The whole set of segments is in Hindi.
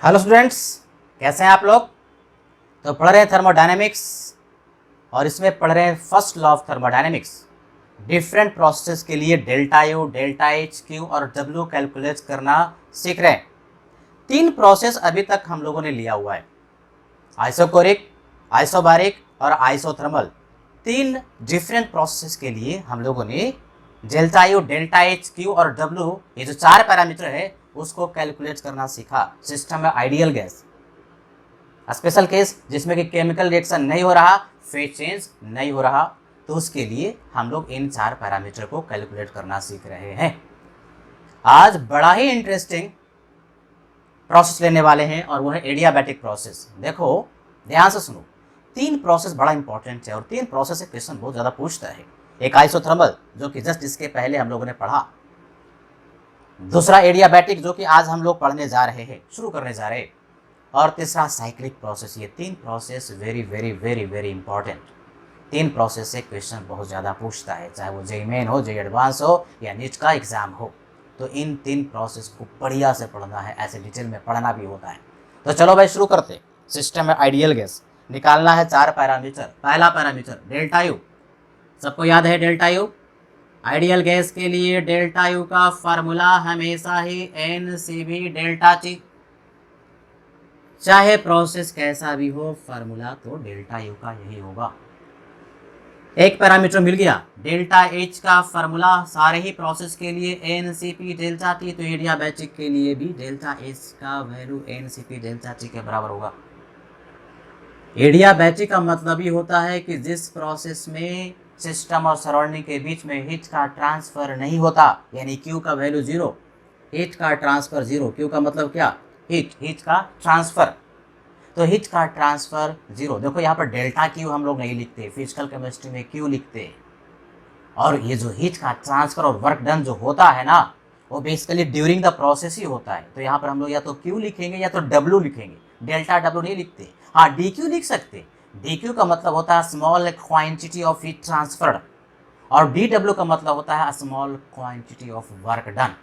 हेलो स्टूडेंट्स, कैसे हैं आप लोग। तो पढ़ रहे हैं थर्मोडायनेमिक्स और इसमें पढ़ रहे हैं first law of thermodynamics. Different process के लिए delta U, delta H, Q और डब्ल्यू कैलकुलेट करना सीख रहे हैं। 3 प्रोसेस अभी तक हम लोगों ने लिया हुआ है, आइसोकोरिक, आइसोबारिक और आइसोथर्मल। 3 डिफरेंट प्रोसेस के लिए हम लोगों ने delta U, delta H, Q और डब्ल्यू, ये जो 4 पैरामीटर है उसको कैलकुलेट करना सीखा। सिस्टम में आइडियल गैस, स्पेशल केस जिसमें कि केमिकल रिएक्शन नहीं हो रहा, फेज चेंज नहीं हो रहा, तो उसके लिए हम लोग इन 4 पैरामीटर को कैलकुलेट करना सीख रहे हैं। आज बड़ा ही इंटरेस्टिंग प्रोसेस लेने वाले हैं और वो है एडियाबैटिक प्रोसेस। देखो ध्यान से सुनो, 3 प्रोसेस बड़ा इंपॉर्टेंट है और 3 प्रोसेस से क्वेश्चन बहुत ज़्यादा पूछता है। एक आइसोथर्मल जो कि जस्ट इसके पहले हम लोगों ने पढ़ा, दूसरा एडियाबैटिक जो कि आज हम लोग पढ़ने जा रहे हैं, शुरू करने जा रहे हैं, और तीसरा साइक्लिक प्रोसेस। ये 3 process very very very very important. 3 process से क्वेश्चन बहुत ज़्यादा पूछता है, चाहे वो जेईई मेन हो, जेईई एडवांस हो या नीट का एग्जाम हो। तो इन 3 प्रोसेस को बढ़िया से पढ़ना है, ऐसे डिटेल में पढ़ना भी होता है। तो चलो भाई शुरू करते। सिस्टम में आइडियल गैस निकालना है 4 पैरामीटर। पहला पैरामीटर डेल्टा यू, सबको याद है डेल्टा यू। आइडियल गैस के लिए डेल्टा यू का फार्मूला हमेशा ही NCV डेल्टा टी, चाहे प्रोसेस कैसा भी हो, फार्मूला तो डेल्टा यू का यही होगा। एक पैरामीटर मिल गया डेल्टा एच का फार्मूला सारे ही प्रोसेस के लिए NCP डेल्टा टी, तो एडियाबैटिक के लिए भी डेल्टा एच का वैल्यू NCP डेल्टा टी के बराबर होगा। एडियाबैटिक का मतलब ही होता है कि जिस प्रोसेस में सिस्टम और सराउंडिंग के बीच में हीट का ट्रांसफर नहीं होता, यानी Q का वैल्यू 0, हीट का ट्रांसफर 0। Q का मतलब क्या? हीट का ट्रांसफर। तो हीट का ट्रांसफर 0। देखो यहाँ पर डेल्टा Q हम लोग नहीं लिखते, फिजिकल केमिस्ट्री में Q लिखते हैं। और ये जो हीट का ट्रांसफर और वर्क डन जो होता है ना, वो बेसिकली ड्यूरिंग द प्रोसेस ही होता है। तो यहाँ पर हम लोग या तो Q लिखेंगे या तो W लिखेंगे, डेल्टा W नहीं लिखते। हाँ, DQ लिख सकते। DQ का मतलब होता है small quantity of heat transferred, और DW का मतलब होता है small quantity of work done.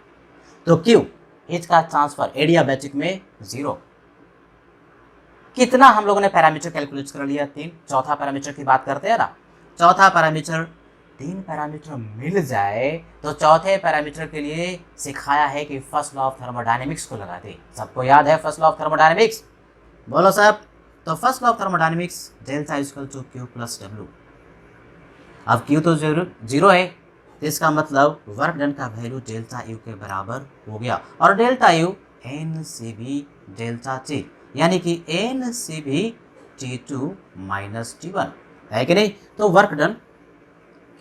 तो Q हीट का ट्रांसफर एडियाबैटिक में 0। कितना हम लोगों ने पैरामीटर कैलकुलेट कर लिया? 3। चौथा पैरामीटर की बात करते हैं ना, चौथा पैरामीटर 3 पैरामीटर मिल जाए तो चौथे पैरामीटर के लिए सिखाया है कि फर्स्ट लॉ ऑफ थर्मोडायनेमिक्स को लगाते। सबको याद है फर्स्ट लॉ ऑफ थर्मोडायनेमिक्स? बोलो सब। तो first law of thermodynamics delta equal to Q plus W। अब Q तो 0 है, तो इसका मतलब वर्क डन का वैल्यू डेल्टा U के बराबर हो गया, और delta U NCV delta T, यानी कि NCV T2 माइनस T1 है कि नहीं। तो वर्क डन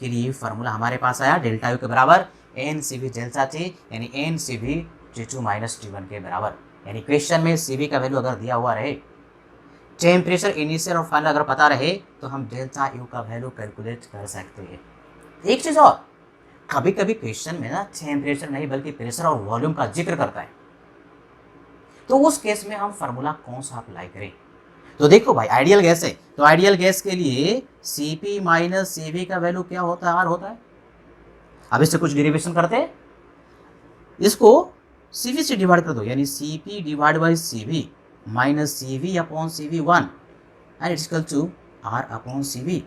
के लिए फार्मूला हमारे पास आया डेल्टा यू के बराबर NCV डेल्टा टी, यानी NCV T2 माइनस T1 के बराबर। यानी क्वेश्चन में CV का वैल्यू अगर दिया हुआ रहे, टेम्परेचर इनिशियल और फाइनल अगर पता रहे, तो हम डेल्टा यू का वैल्यू कैलकुलेट कर सकते हैं। एक चीज़ और, कभी कभी क्वेश्चन में ना टेम्परेचर नहीं बल्कि प्रेशर और वॉल्यूम का जिक्र करता है, तो उस केस में हम फार्मूला कौन सा अप्लाई करें? तो देखो भाई, आइडियल गैस है तो आइडियल गैस के लिए Cp माइनस CV का वैल्यू क्या होता है? R होता है। अब इससे कुछ डेरिवेशन करते हैं, इसको CV से डिवाइड कर दो, यानी Cp divide by CV minus CV upon CV1 and it's equal to R upon CV।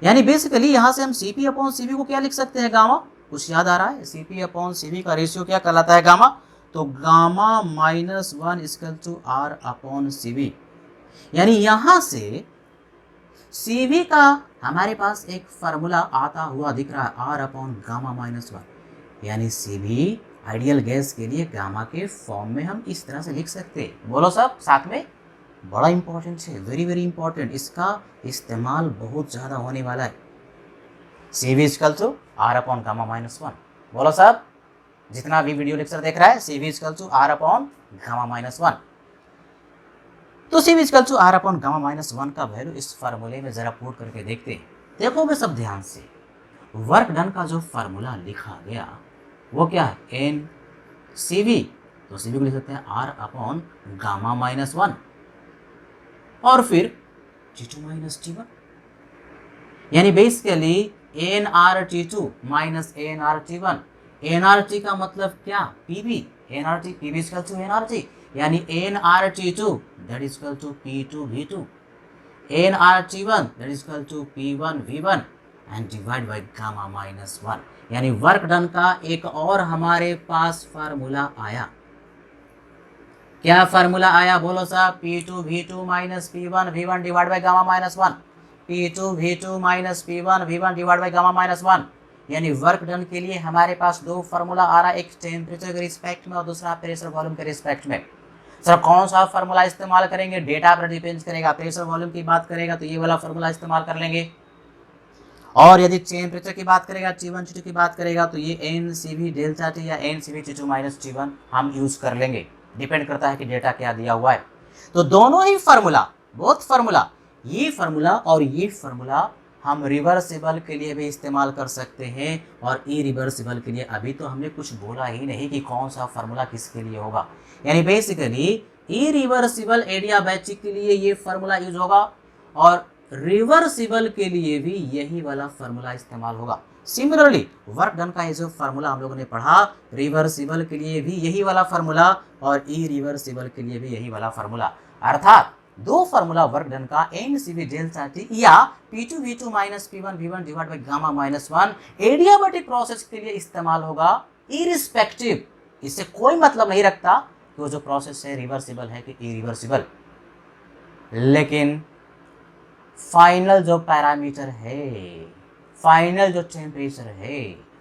यानी बेसिकली यहाँ से हम Cp अपॉन CV को क्या लिख सकते हैं? गामा। कुछ याद आ रहा है? Cp अपॉन CV का रेशियो क्या कहलाता है? गामा। तो gamma minus 1 equal to R upon CV। यानी यहां से CV का हमारे पास एक फार्मूला आता हुआ दिख रहा है, R अपॉन गामा माइनस 1। यानी CV आइडियल गैस के लिए गामा के फॉर्म में हम इस तरह से लिख सकते हैं। बोलो सब साथ में। बड़ा इंपॉर्टेंट है, वेरी वेरी इंपॉर्टेंट, इसका इस्तेमाल बहुत ज़्यादा होने वाला है। CV equal to R upon gamma minus 1। बोलो सब, जितना भी वीडियो लेक्चर देख रहा है, CV equal to R upon gamma minus 1। तो CV equal to R upon gamma minus 1 का वैल्यू इस फार्मूले में जरा पुट करके देखते हैं। देखो मैं सब ध्यान से, वर्क डन का जो फार्मूला लिखा गया वो क्या है? NCV। तो CV को लिख सकते हैं R अपॉन गामा माइनस 1 और फिर T2 माइनस T1, यानी basically nRT2 minus nRT1। nRT का मतलब क्या? PV। nRT PV equal to nRT, यानी nRT2 that is equal to P2V2, nRT1 that is equal to P1V1 and divide by gamma minus 1। यानी वर्क डन का एक और हमारे पास फार्मूला आया। क्या फार्मूला आया बोलो साहब? P2V2 minus P1V1 divide by gamma minus 1, P2V2 minus P1V1 divide by gamma minus 1। यानी वर्क डन के लिए हमारे पास दो फार्मूला आ रहा है, एक टेम्परेचर के रिस्पेक्ट में और दूसरा प्रेशर वॉल्यूम के रिस्पेक्ट में। सर कौन सा फार्मूला इस्तेमाल करेंगे? डेटा पर डिपेंड करेगा। प्रेशर वॉल्यूम की बात करेगा तो ये वाला फार्मूला इस्तेमाल कर लेंगे, और यदि टेम्परेचर की बात करेगा, T1 T2 की बात करेगा तो ये NCV डेल्टा T या NCV T2 माइनस T1 हम यूज कर लेंगे। डिपेंड करता है कि डेटा क्या दिया हुआ है। तो दोनों ही फार्मूला, बोथ फार्मूला, ये फार्मूला और ये फार्मूला हम रिवर्सिबल के लिए भी इस्तेमाल कर सकते हैं और इरिवर्सिबल के लिए अभी तो हमने कुछ बोला ही नहीं कि कौन सा फार्मूला किसके लिए होगा। यानी बेसिकली इरिवर्सिबल एडियाबैटिक के लिए ये फार्मूला यूज होगा और रिवर्सिबल के लिए भी यही वाला फार्मूला इस्तेमाल होगा। सिमिलरली वर्क डन का ये जो फार्मूला हम लोगों ने पढ़ा, रिवर्सिबल के लिए भी यही वाला फार्मूला और इरिवर्सिबल के लिए भी यही वाला फार्मूला। अर्थात दो फार्मूला वर्क डन का NCV डेल्टा T या P2V2 minus P1V1 divide by gamma minus 1 adiabatic process के लिए इस्तेमाल होगा, इरिस्पेक्टिव, इससे कोई मतलब नहीं रखता कि वो जो प्रोसेस है रिवर्सिबल है कि इरिवर्सिबल। लेकिन फाइनल जो पैरामीटर है, फाइनल जो टेम्परेचर है,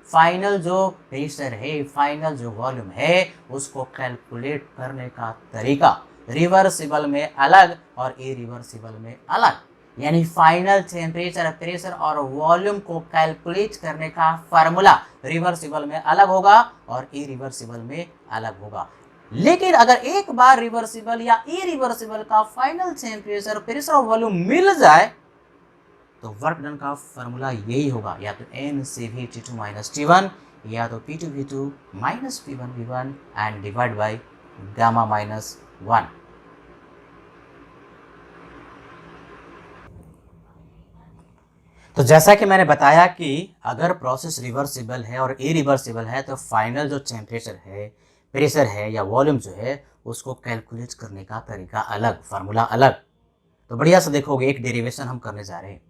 फाइनल जो प्रेशर है, फाइनल जो वॉल्यूम है, उसको कैलकुलेट करने का तरीका रिवर्सिबल में अलग और इरिवर्सिबल में अलग। यानी फाइनल टेम्परेचर, प्रेशर और वॉल्यूम को कैलकुलेट करने का फार्मूला रिवर्सिबल में अलग होगा और इरिवर्सिबल में अलग होगा। लेकिन अगर एक बार रिवर्सिबल या इरिवर्सिबल का फाइनल टेम्परेचर, प्रेशर और वॉल्यूम मिल जाए तो वर्क डन का फार्मूला यही होगा, या तो NCV T2 माइनस T1 या तो P2V2 minus P1V1 and divide by gamma minus 1। तो जैसा कि मैंने बताया कि अगर प्रोसेस रिवर्सिबल है और इरिवर्सिबल है तो फाइनल जो टेम्परेचर है, प्रेशर है या वॉल्यूम जो है उसको कैलकुलेट करने का तरीका अलग, फार्मूला अलग। तो बढ़िया से देखोगे, एक डेरिवेशन हम करने जा रहे हैं।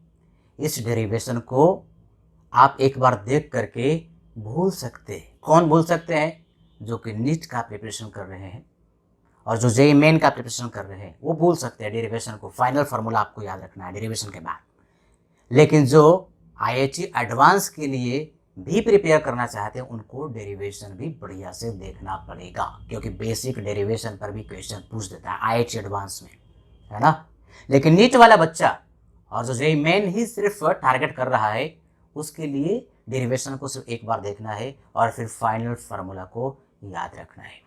इस डेरिवेशन को आप एक बार देख करके भूल सकते हैं। कौन भूल सकते हैं? जो कि नीट का प्रिपरेशन कर रहे हैं और जो जेईई मेन का प्रिपरेशन कर रहे हैं वो भूल सकते हैं डेरिवेशन को। फाइनल फार्मूला आपको याद रखना है डेरिवेशन के बाद। लेकिन जो IIT एडवांस के लिए भी प्रिपेयर करना चाहते हैं उनको डेरिवेशन भी बढ़िया से देखना पड़ेगा, क्योंकि बेसिक डेरिवेशन पर भी क्वेश्चन पूछ देता है IIT एडवांस में, है ना। लेकिन नीट वाला बच्चा और जो जेईई मेन ही सिर्फ टारगेट कर रहा है उसके लिए डेरिवेशन को सिर्फ एक बार देखना है और फिर फाइनल फार्मूला को याद रखना है।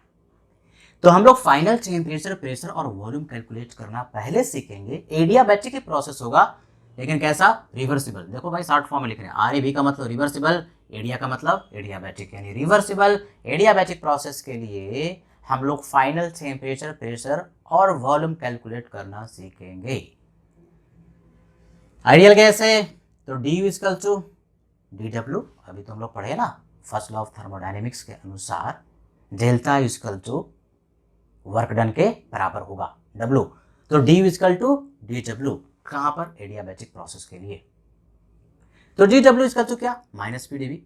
तो हम लोग फाइनल टेम्परेचर, प्रेशर और वॉल्यूम कैलकुलेट करना पहले सीखेंगे। एडियाबैटिक ही प्रोसेस होगा, लेकिन कैसा? रिवर्सिबल। देखो भाई शॉर्ट फॉर्म में लिख रहे हैं, RAB का मतलब रिवर्सिबल, एडिया का मतलब एडियाबैटिक, यानी रिवर्सिबल एडियाबैटिक प्रोसेस के लिए हम लोग फाइनल टेम्परेचर, प्रेशर और वॉल्यूम कैलकुलेट करना सीखेंगे। आइडियल गैस है तो D इक्वल टू dW, अभी तो हम लोग पढ़े ना फर्स्ट लॉ ऑफ थर्मोडायनेमिक्स के अनुसार delta equal to work done के बराबर होगा W। तो D इक्वल टू dW कहां पर? एडियाबैटिक प्रोसेस के लिए। तो dW इक्वल टू क्या? Minus PdV।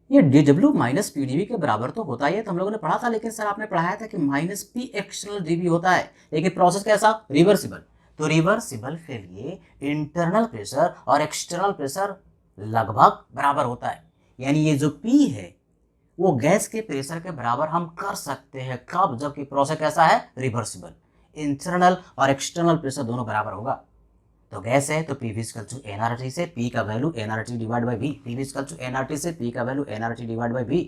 ये dW माइनस PdV के बराबर तो होता ही है, तो हम लोगों ने पढ़ा था। लेकिन सर आपने पढ़ाया था कि माइनस P एक्सटर्नल dV होता है, लेकिन प्रोसेस कैसा? रिवर्सिबल। तो रिवर्सिबल के लिए इंटरनल प्रेशर और एक्सटर्नल प्रेशर लगभग बराबर होता है। यानी ये जो P है वो गैस के प्रेशर के बराबर हम कर सकते हैं। कब? जबकि प्रोसेस कैसा है? रिवर्सिबल। इंटरनल और एक्सटर्नल प्रेशर दोनों बराबर होगा। तो गैस है तो PV इक्वल टू nRT से P का value nRT divide by V, PV equal to nRT से P का value nRT divide by V,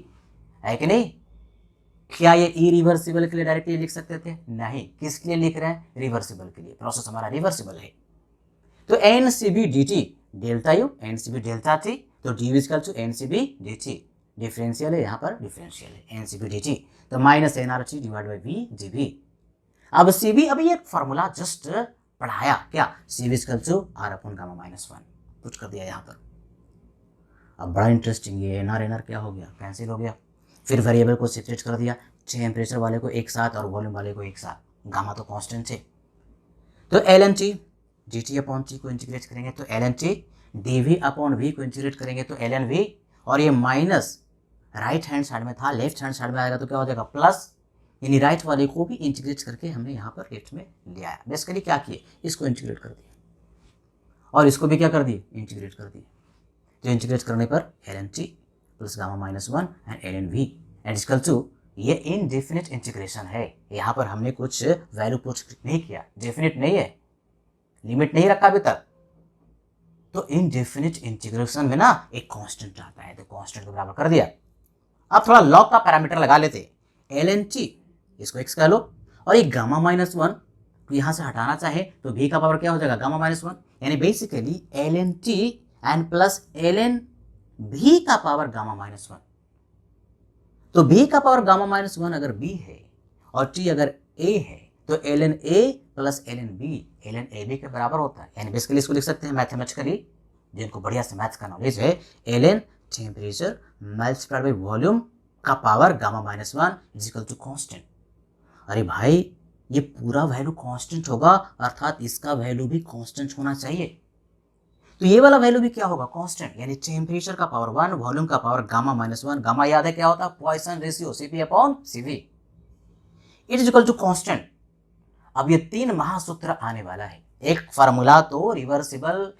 है कि नहीं? क्या ये इरिवर्सिबल के लिए डायरेक्टली लिख सकते थे? नहीं। किसके लिए लिख रहे हैं? रिवर्सिबल के लिए। प्रोसेस हमारा रिवर्सिबल है। तो NCV dt delta U, NCV delta T, तो D equal to NCV dt, differential है, यहाँ पर डिफरेंशियल है NCV dt, तो minus nRT divide by V dV। अब CV, अभी एक फॉर्मूला जस्ट पढ़ाया, क्या? CV equal to R upon gamma minus 1 put कर दिया यहाँ पर। अब बड़ा इंटरेस्टिंग, ये NR क्या हो गया? कैंसिल हो गया। फिर वेरिएबल को सेपरेट कर दिया, टेम्परेचर वाले को एक साथ और वॉल्यूम वाले को एक साथ, गामा तो कांस्टेंट है। तो L N T G T upon T को इंटीग्रेट करेंगे तो L N T, D V upon V को इंटीग्रेट करेंगे तो एल एन वी, और ये माइनस राइट हैंड साइड में था, लेफ्ट हैंड साइड में आएगा तो क्या हो जाएगा प्लस, यानी राइट वाले को भी इंटीग्रेट करके हमने यहाँ पर लेफ्ट में ले आया। बेसिकली क्या किए, इसको इंटीग्रेट कर दिया और इसको भी क्या कर दिए, इंटीग्रेट कर दिए। तो इंटीग्रेट करने पर L N T plus gamma minus one and L N V and equal to, ये इनडेफिनिट इंटीग्रेशन है। यहाँ पर हमने कुछ वैल्यू पुट नहीं किया, डेफिनिट नहीं है, लिमिट नहीं रखा अभी तक। तो इनडेफिनिट इंटीग्रेशन में ना एक कांस्टेंट आता है, तो कांस्टेंट को बराबर कर दिया। अब थोड़ा लॉग का पैरामीटर लगा लेते, एल एन टी इसको एक्स कह लो, और ये गामा माइनस वन तो यहाँ से हटाना चाहे तो भी का पावर क्या हो जाएगा, गामा माइनस वन, यानी basically L N T and plus L N V का पावर गामा माइनस वन। तो भी का पावर गामा माइनस वन अगर बी है और टी अगर ए है तो L N A plus L N B के बराबर होता है। यानी बेसिकली इसको लिख सकते हैं मैथमेटिकली, जिनको बढ़िया से मैथ्स का नॉलेज है, L N temperature multiplied by volume का power gamma minus one is equal to constant. अरे भाई ये पूरा वैल्यू कांस्टेंट होगा, अर्थात इसका वैल्यू भी कांस्टेंट होना चाहिए। तो ये वाला वैल्यू भी क्या होगा, कांस्टेंट, यानी टेम्परेचर का पावर वन, वॉल्यूम का power gamma minus one. Gamma याद है क्या होता है, Poisson ratio, CP upon CV, it is equal to constant. अब ये तीन महासूत्र आने वाला है। एक फार्मूला तो रिवर्सिबल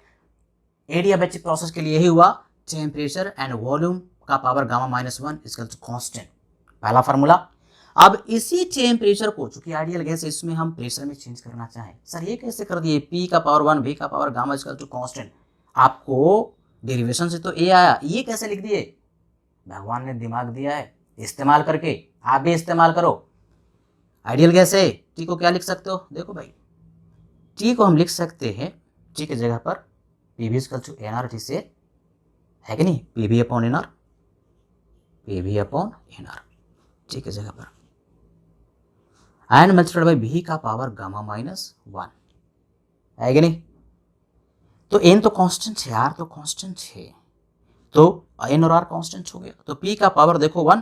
एडियाबैटिक प्रोसेस के लिए ही हुआ, टेम्परेचर एंड वॉल्यूम का power gamma minus one is equal to constant, पहला फार्मूला। अब इसी टेम्परेचर को, चूंकि आइडियल गैस है, इसमें हम प्रेशर में चेंज करना चाहें, सर ये कैसे कर दिए, पी का पावर वन, भी का power gamma is equal to constant. आपको डेरिवेशन से तो ए आया, ये कैसे लिख दिए, भगवान ने दिमाग दिया है, इस्तेमाल करके आप भी इस्तेमाल करो। आइडियल गैस है, टी को क्या लिख सकते हो, देखो भाई टी को हम लिख सकते हैं, टी की जगह पर P V equal to N R T से, है कि नहीं, P V upon N R, P V upon N R, T की जगह पर एंड मल्टीप्लाइड बाई भी का पावर गामा माइनस वन, है कि नहीं। तो एन तो कांस्टेंट है, आर तो कांस्टेंट है, तो एन और आर कांस्टेंट हो गया। तो पी का पावर देखो वन,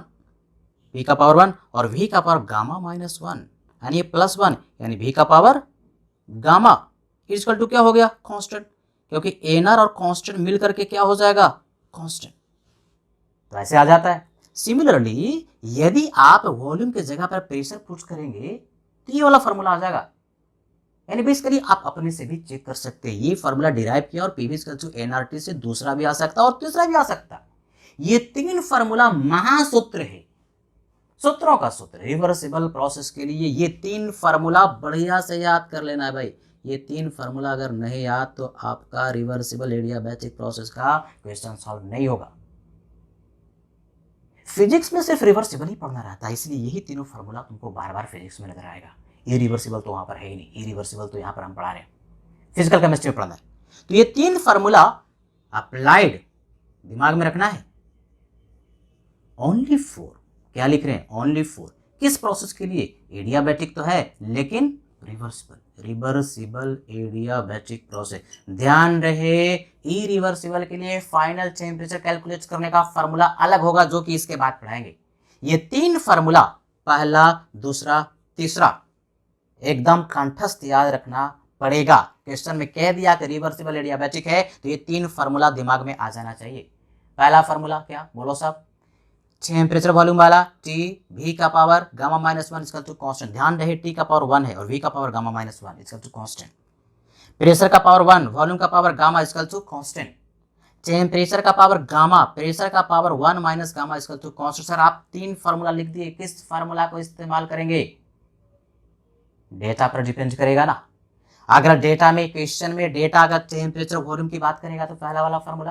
पी का पावर वन और वी का पावर गामा माइनस वन, यानी ये प्लस वन, यानी भी का पावर गामा इक्वल टू क्या हो गया, कांस्टेंट, क्योंकि एन आर और कांस्टेंट मिल करके क्या हो जाएगा, कांस्टेंट। तो ऐसे आ जाता है। सिमिलरली यदि आप वॉल्यूम की जगह पर प्रेशर पुट करेंगे तो ये वाला फॉर्मूला आ जाएगा। यानी बेसिकली आप अपने से भी चेक कर सकते हैं, ये फॉर्मूला डिराइव किया और पीवी इक्वल टू एनआरटी से दूसरा भी आ सकता है और तीसरा भी आ सकता है। ये तीन फॉर्मूला महासूत्र है, सूत्रों का सूत्र रिवर्सिबल प्रोसेस के लिए। ये तीन फॉर्मूला बढ़िया से याद कर लेना है भाई। ये तीन फॉर्मूला अगर नहीं याद तो आपका रिवर्सिबल एडियाबैटिक प्रोसेस का क्वेश्चन सॉल्व नहीं होगा। फिजिक्स में सिर्फ रिवर्सिबल ही पढ़ना रहता है, इसलिए यही तीनों फार्मूला तुमको बार बार फिजिक्स में नजर आएगा। इरिवर्सिबल तो वहां पर है ही नहीं, इरिवर्सिबल तो यहाँ पर हम पढ़ा रहे हैं, फिजिकल केमिस्ट्री में पढ़ना है। तो ये तीन फार्मूला अप्लाइड दिमाग में रखना है। ओनली फोर, क्या लिख रहे हैं, ओनली फोर, किस प्रोसेस के लिए, एडियाबैटिक तो है लेकिन रिवर्सिबल एडियाबैटिक प्रोसेस। ध्यान रहे इरिवर्सिबल के लिए फाइनल टेम्परेचर कैलकुलेट करने का फार्मूला अलग होगा, जो कि इसके बाद पढ़ाएंगे। ये तीन फार्मूला, पहला, दूसरा, तीसरा, एकदम कंठस्थ याद रखना पड़ेगा। क्वेश्चन में कह दिया कि रिवर्सिबल एडियाबैटिक है तो ये तीन फार्मूला दिमाग में आ जाना चाहिए। पहला फार्मूला क्या, बोलो सब, टेम्परेचर वॉल्यूम वाला, टी भी का power gamma minus one equal to constant. ध्यान रहे टी का पावर वन है और वी का power gamma minus one equal to constant. Pressure का पावर वन, वॉल्यूम का power gamma equal to constant. Temperature का पावर गामा, प्रेशर का power one minus gamma equal to constant. Sir आप तीन फार्मूला लिख दिए, किस फार्मूला को इस्तेमाल करेंगे, डेटा पर डिपेंड करेगा ना। अगर डेटा में, क्वेश्चन में डेटा अगर टेम्परेचर वॉल्यूम की बात करेगा तो पहला वाला फार्मूला,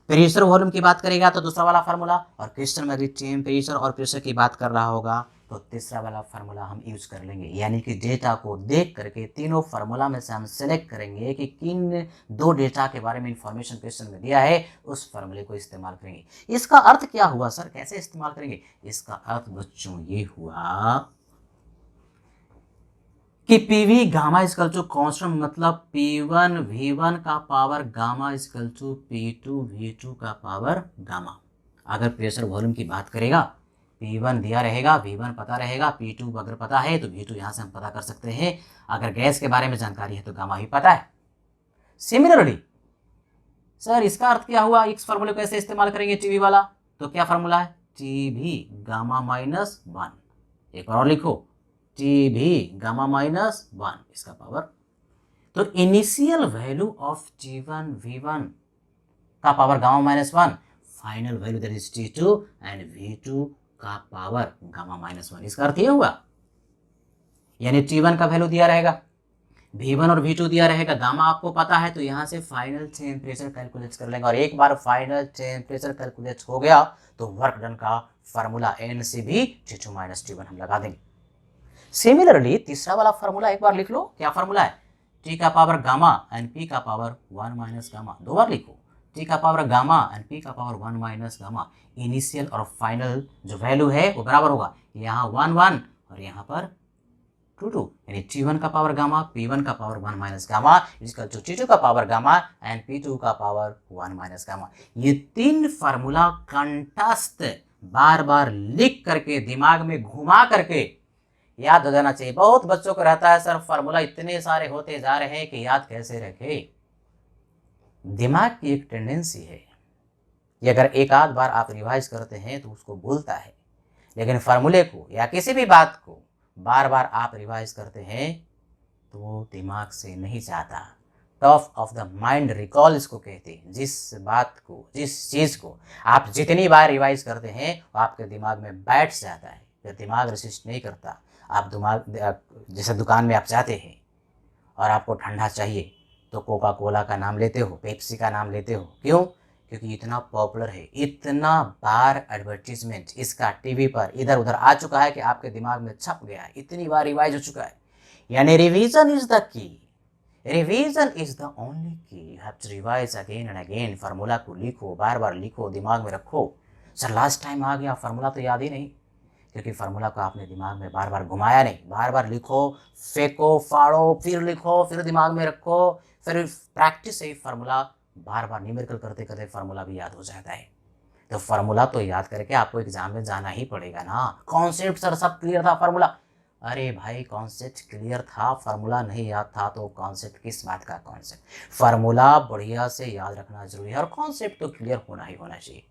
प्रेशर वॉल्यूम की बात करेगा तो दूसरा वाला फार्मूला, और क्वेश्चन में अगर टेम्परेचर और प्रेशर की बात कर रहा होगा तो तीसरा वाला फार्मूला हम यूज कर लेंगे। यानी कि डेटा को देख करके तीनों फार्मूला में से हम सेलेक्ट करेंगे कि किन दो डेटा के बारे में इंफॉर्मेशन क्वेश्चन में दिया है, उस फार्मूले को इस्तेमाल करेंगे। इसका अर्थ क्या हुआ सर, कैसे इस्तेमाल करेंगे, इसका अर्थ बच्चों ये हुआ कि PV gamma equal to constant, मतलब P1 V1 का power gamma equal to P2 V2 का पावर गामा। अगर प्रेशर वॉल्यूम की बात करेगा, P1 दिया रहेगा, V1 पता रहेगा, P2 अगर पता है तो V2 यहाँ से हम पता कर सकते हैं। अगर गैस के बारे में जानकारी है तो गामा भी पता है। सिमिलरली सर इसका अर्थ क्या हुआ, इस फार्मूले को कैसे इस्तेमाल करेंगे टीवी वाला, तो क्या फार्मूला है, टीवी गामा माइनस 1। एक बार और लिखो, टीवी गामा माइनस 1 इसका पावर। तो initial value of T1 V1 का power gamma minus 1, final value that is T2 and V2 का पावर गामा माइनस 1। इसका अर्थ ये हुआ, यानी T1 का वैल्यू दिया रहेगा, V1 और V2 दिया रहेगा, गामा आपको पता है, तो यहाँ से फाइनल टेम्परेचर कैलकुलेट कर लेंगे। और एक बार फाइनल टेम्परेचर कैलकुलेट हो गया तो वर्क डन का formula NCV T2 minus T1 हम लगा देंगे। सिमिलरली तीसरा वाला फार्मूला एक बार लिख लो, क्या फार्मूला है, T का पावर गामा एंड P का पावर 1 माइनस गामा। दो बार लिखो, T का पावर गामा एंड P का पावर 1 माइनस गामा। इनिशियल और फाइनल जो वैल्यू है वो बराबर होगा, यहाँ 1 1 और यहाँ पर 2 2, यानी T1 का पावर गामा, P1 का power 1 minus gamma equal to T2 का पावर गामा एंड P2 का पावर 1 माइनस गामा। ये तीन फार्मूला कंठस्थ बार बार लिख करके दिमाग में घुमा करके याद हो जाना चाहिए। बहुत बच्चों को रहता है सर फार्मूला इतने सारे होते जा रहे हैं कि याद कैसे रखे। दिमाग की एक टेंडेंसी है कि अगर एक आध बार आप रिवाइज करते हैं तो उसको भूलता है, लेकिन फार्मूले को या किसी भी बात को बार बार आप रिवाइज करते हैं तो वो दिमाग से नहीं जाता। Top of the mind recall इसको कहते हैं। जिस बात को, जिस चीज़ को आप जितनी बार रिवाइज करते हैं वो आपके दिमाग में बैठ जाता है, फिर दिमाग रेसिस्ट नहीं करता। आप जैसे दुकान में आप जाते हैं और आपको ठंडा चाहिए तो कोका कोला का नाम लेते हो, पेप्सी का नाम लेते हो, क्यों, क्योंकि इतना पॉपुलर है, इतना बार एडवर्टीजमेंट इसका टीवी पर इधर उधर आ चुका है कि आपके दिमाग में छप गया है, इतनी बार रिवाइज हो चुका है। यानी revision is the key, revision is the only key. You have to revise again and again. Formula को लिखो, बार बार लिखो, दिमाग में रखो। सर लास्ट टाइम आ गया फार्मूला तो याद ही नहीं, क्योंकि फार्मूला को आपने दिमाग में बार बार घुमाया नहीं। बार बार लिखो, फेंको, फाड़ो, फिर लिखो, फिर दिमाग में रखो, फिर प्रैक्टिस से फार्मूला बार बार न्यूमेरिकल करते करते फार्मूला भी याद हो जाता है। तो फार्मूला तो याद करके आपको एग्जाम में जाना ही पड़ेगा ना। कॉन्सेप्ट सर सब क्लियर था, फार्मूला, अरे भाई कॉन्सेप्ट क्लियर था, फार्मूला नहीं याद था तो कॉन्सेप्ट किस बात का कॉन्सेप्ट। फार्मूला बढ़िया से याद रखना जरूरी है और कॉन्सेप्ट तो क्लियर होना ही होना चाहिए,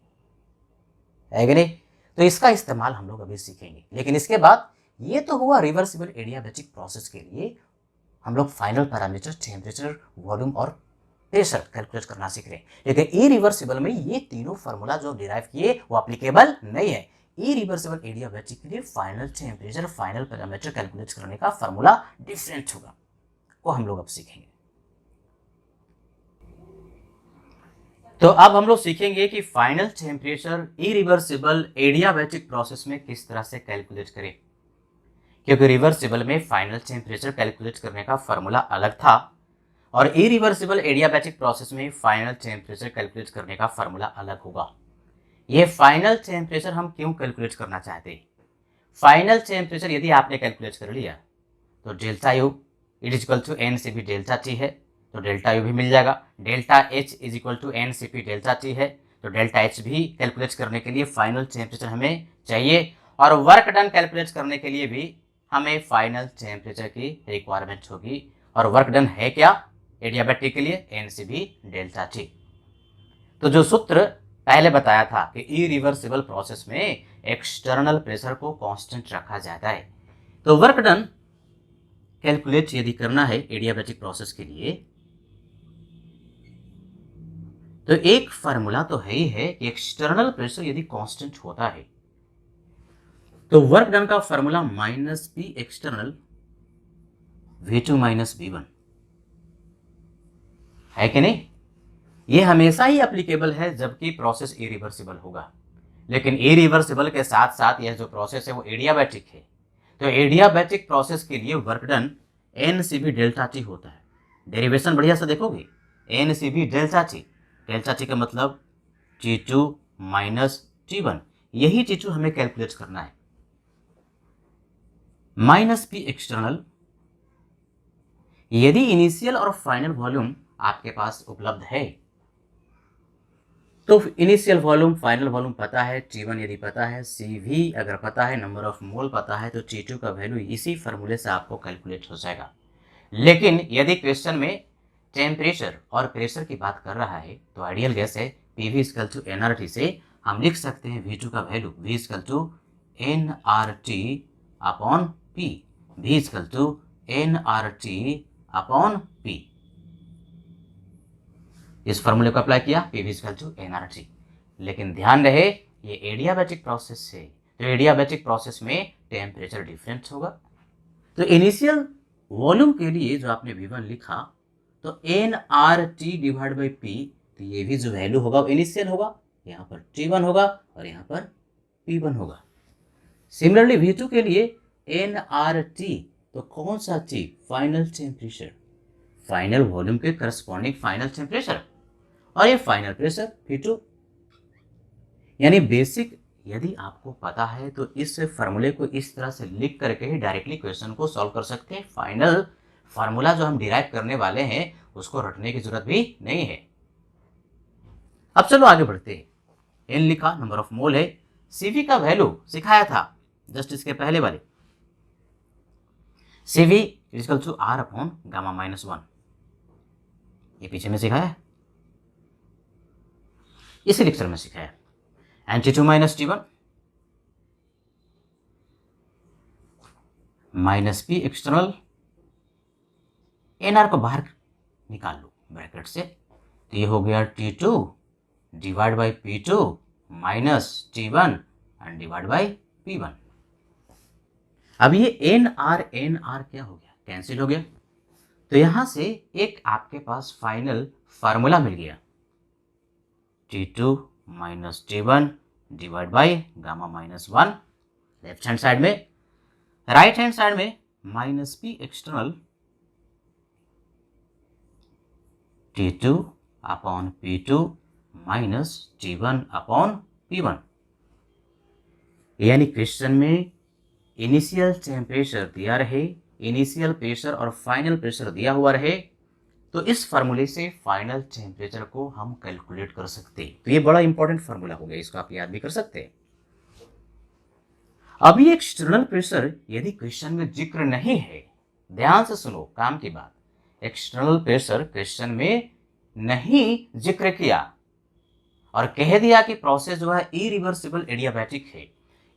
है कि नहीं। तो इसका इस्तेमाल हम लोग अभी सीखेंगे, लेकिन इसके बाद ये तो हुआ रिवर्सिबल एडियाबैटिक प्रोसेस के लिए हम लोग फाइनल पैरामीटर टेम्परेचर, वॉल्यूम और प्रेशर कैलकुलेट करना सीख रहे हैं। लेकिन इरिवर्सिबल में ये तीनों फार्मूला जो डिराइव किए वो एप्लीकेबल नहीं है। इरिवर्सिबल एडियाबैटिक के लिए final temperature, final parameter calculate करने का फार्मूला डिफरेंट होगा, वो हम लोग अब सीखेंगे। तो अब हम लोग सीखेंगे कि final temperature irreversible adiabatic process में किस तरह से कैलकुलेट करें, क्योंकि रिवर्सिबल में फाइनल टेम्परेचर कैलकुलेट करने का फार्मूला अलग था और इरिवर्सिबल एडियाबैटिक प्रोसेस में फाइनल टेम्परेचर कैलकुलेट करने का फार्मूला अलग होगा। ये फाइनल टेम्परेचर हम क्यों कैलकुलेट करना चाहते हैं? फाइनल टेम्परेचर यदि आपने कैलकुलेट कर लिया तो delta U it is equal to N C P delta T है, तो डेल्टा यू भी मिल जाएगा। Delta H is equal to N C P delta T है, तो डेल्टा एच भी कैलकुलेट करने के लिए फाइनल टेम्परेचर हमें चाहिए और वर्क डन कैलकुलेट करने के लिए भी हमें फाइनल टेम्परेचर की रिक्वायरमेंट होगी। और वर्क डन है क्या एडियाबैटिक के लिए, NCV डेल्टा टी। तो जो सूत्र पहले बताया था कि इरिवर्सिबल प्रोसेस में एक्सटर्नल प्रेशर को कांस्टेंट रखा जाता है, तो वर्क डन कैलकुलेट यदि करना है एडियाबैटिक प्रोसेस के लिए तो एक फार्मूला तो है ही है कि एक्सटर्नल प्रेशर यदि कांस्टेंट होता है तो वर्क डन का formula minus P external V2 minus V1 है कि नहीं। ये हमेशा ही एप्लीकेबल है जबकि प्रोसेस इरिवर्सिबल होगा, लेकिन इरिवर्सिबल के साथ साथ यह जो प्रोसेस है वो एडियाबैटिक है। तो एडियाबैटिक प्रोसेस के लिए work done NCV delta T होता है। डेरिवेशन बढ़िया से देखोगे, NCV delta T, delta T का मतलब T2 माइनस T1, यही T2 हमें कैलकुलेट करना है। माइनस पी एक्सटर्नल, यदि इनिशियल और फाइनल वॉल्यूम आपके पास उपलब्ध है तो इनिशियल वॉल्यूम, फाइनल वॉल्यूम पता है, T1 यदि पता है, CV अगर पता है, नंबर ऑफ मोल पता है, तो T2 का वैल्यू इसी फार्मूले से आपको कैलकुलेट हो जाएगा। लेकिन यदि क्वेश्चन में टेम्परेचर और प्रेशर की बात कर रहा है तो आइडियल गैस है PV इक्वल टू nRT से हम लिख सकते हैं V2 का value V equal to nRT upon P, V equal to nRT upon P। इस फॉर्मूले को अप्लाई किया, PV इक्वल टू nRT। लेकिन ध्यान रहे ये एडियाबैटिक प्रोसेस है, तो एडियाबैटिक प्रोसेस में टेम्परेचर डिफरेंट होगा। तो इनिशियल वॉल्यूम के लिए जो आपने V1 लिखा तो nRT डिवाइड बाई P, तो ये भी जो वैल्यू होगा वो इनिशियल होगा, यहाँ पर T1 होगा और यहाँ पर P1 होगा। सिमिलरली V2 के लिए nRT, तो कौन सा T? Final temperature, final volume के करस्पॉन्डिंग फाइनल टेम्परेचर, और ये फाइनल प्रेशर P2। यानी बेसिक यदि आपको पता है तो इस फार्मूले को इस तरह से लिख करके ही डायरेक्टली क्वेश्चन को सॉल्व कर सकते हैं। फाइनल फार्मूला जो हम डिराइव करने वाले हैं उसको रटने की जरूरत भी नहीं है। अब चलो आगे बढ़ते हैं। N लिखा, नंबर ऑफ मोल है, CV का वैल्यू सिखाया था जस्ट इसके पहले वाले, CV equal to R upon gamma minus 1, ये पीछे में सिखाया है, इसी लेक्चर में सिखाया है। T2 minus T1 minus P external, NR को बाहर निकाल लो ब्रैकेट से, तो ये हो गया T2 divide by P2 minus T1 and divide by P1। अब ये NR क्या हो गया? कैंसिल हो गया। तो यहां से एक आपके पास फाइनल फार्मूला मिल गया, T2 minus T1 divide by gamma minus 1, left hand side में, राइट हैंड साइड में minus P external T2 upon P2 minus T1 upon P1। यानी क्वेश्चन में इनिशियल टेम्परेचर दिया रहे, इनिशियल प्रेशर और फाइनल प्रेशर दिया हुआ रहे, तो इस फार्मूले से फाइनल टेम्परेचर को हम कैलकुलेट कर सकते हैं। तो ये बड़ा इंपॉर्टेंट फार्मूला हो गया, इसको आप याद भी कर सकते हैं। अभी एक्सटर्नल प्रेशर यदि क्वेश्चन में जिक्र नहीं है, ध्यान से सुनो काम की बात, एक्सटर्नल प्रेशर क्वेश्चन में नहीं जिक्र किया और कह दिया कि प्रोसेस जो है इरिवर्सिबल एडियाबैटिक है,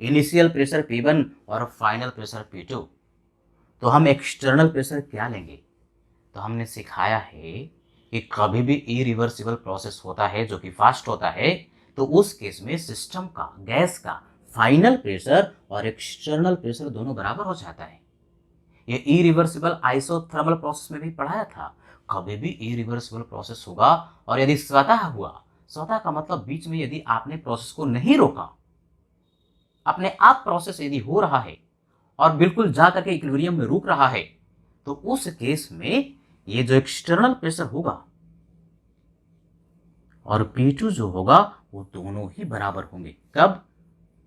इनिशियल प्रेशर P1 और फाइनल प्रेशर P2, तो हम एक्सटर्नल प्रेशर क्या लेंगे? तो हमने सिखाया है कि कभी भी इरिवर्सिबल प्रोसेस होता है जो कि फास्ट होता है, तो उस केस में सिस्टम का, गैस का फाइनल प्रेशर और एक्सटर्नल प्रेशर दोनों बराबर हो जाता है। ये इरिवर्सिबल आइसोथर्मल प्रोसेस में भी पढ़ाया था, कभी भी इरिवर्सिबल प्रोसेस होगा और यदि स्वतः हुआ, स्वतः का मतलब बीच में यदि आपने प्रोसेस को नहीं रोका, अपने आप प्रोसेस यदि हो रहा है और बिल्कुल जा करके इक्विलिब्रियम में रुक रहा है, तो उस केस में ये जो एक्सटर्नल प्रेशर होगा और P2 जो होगा वो दोनों ही बराबर होंगे। कब?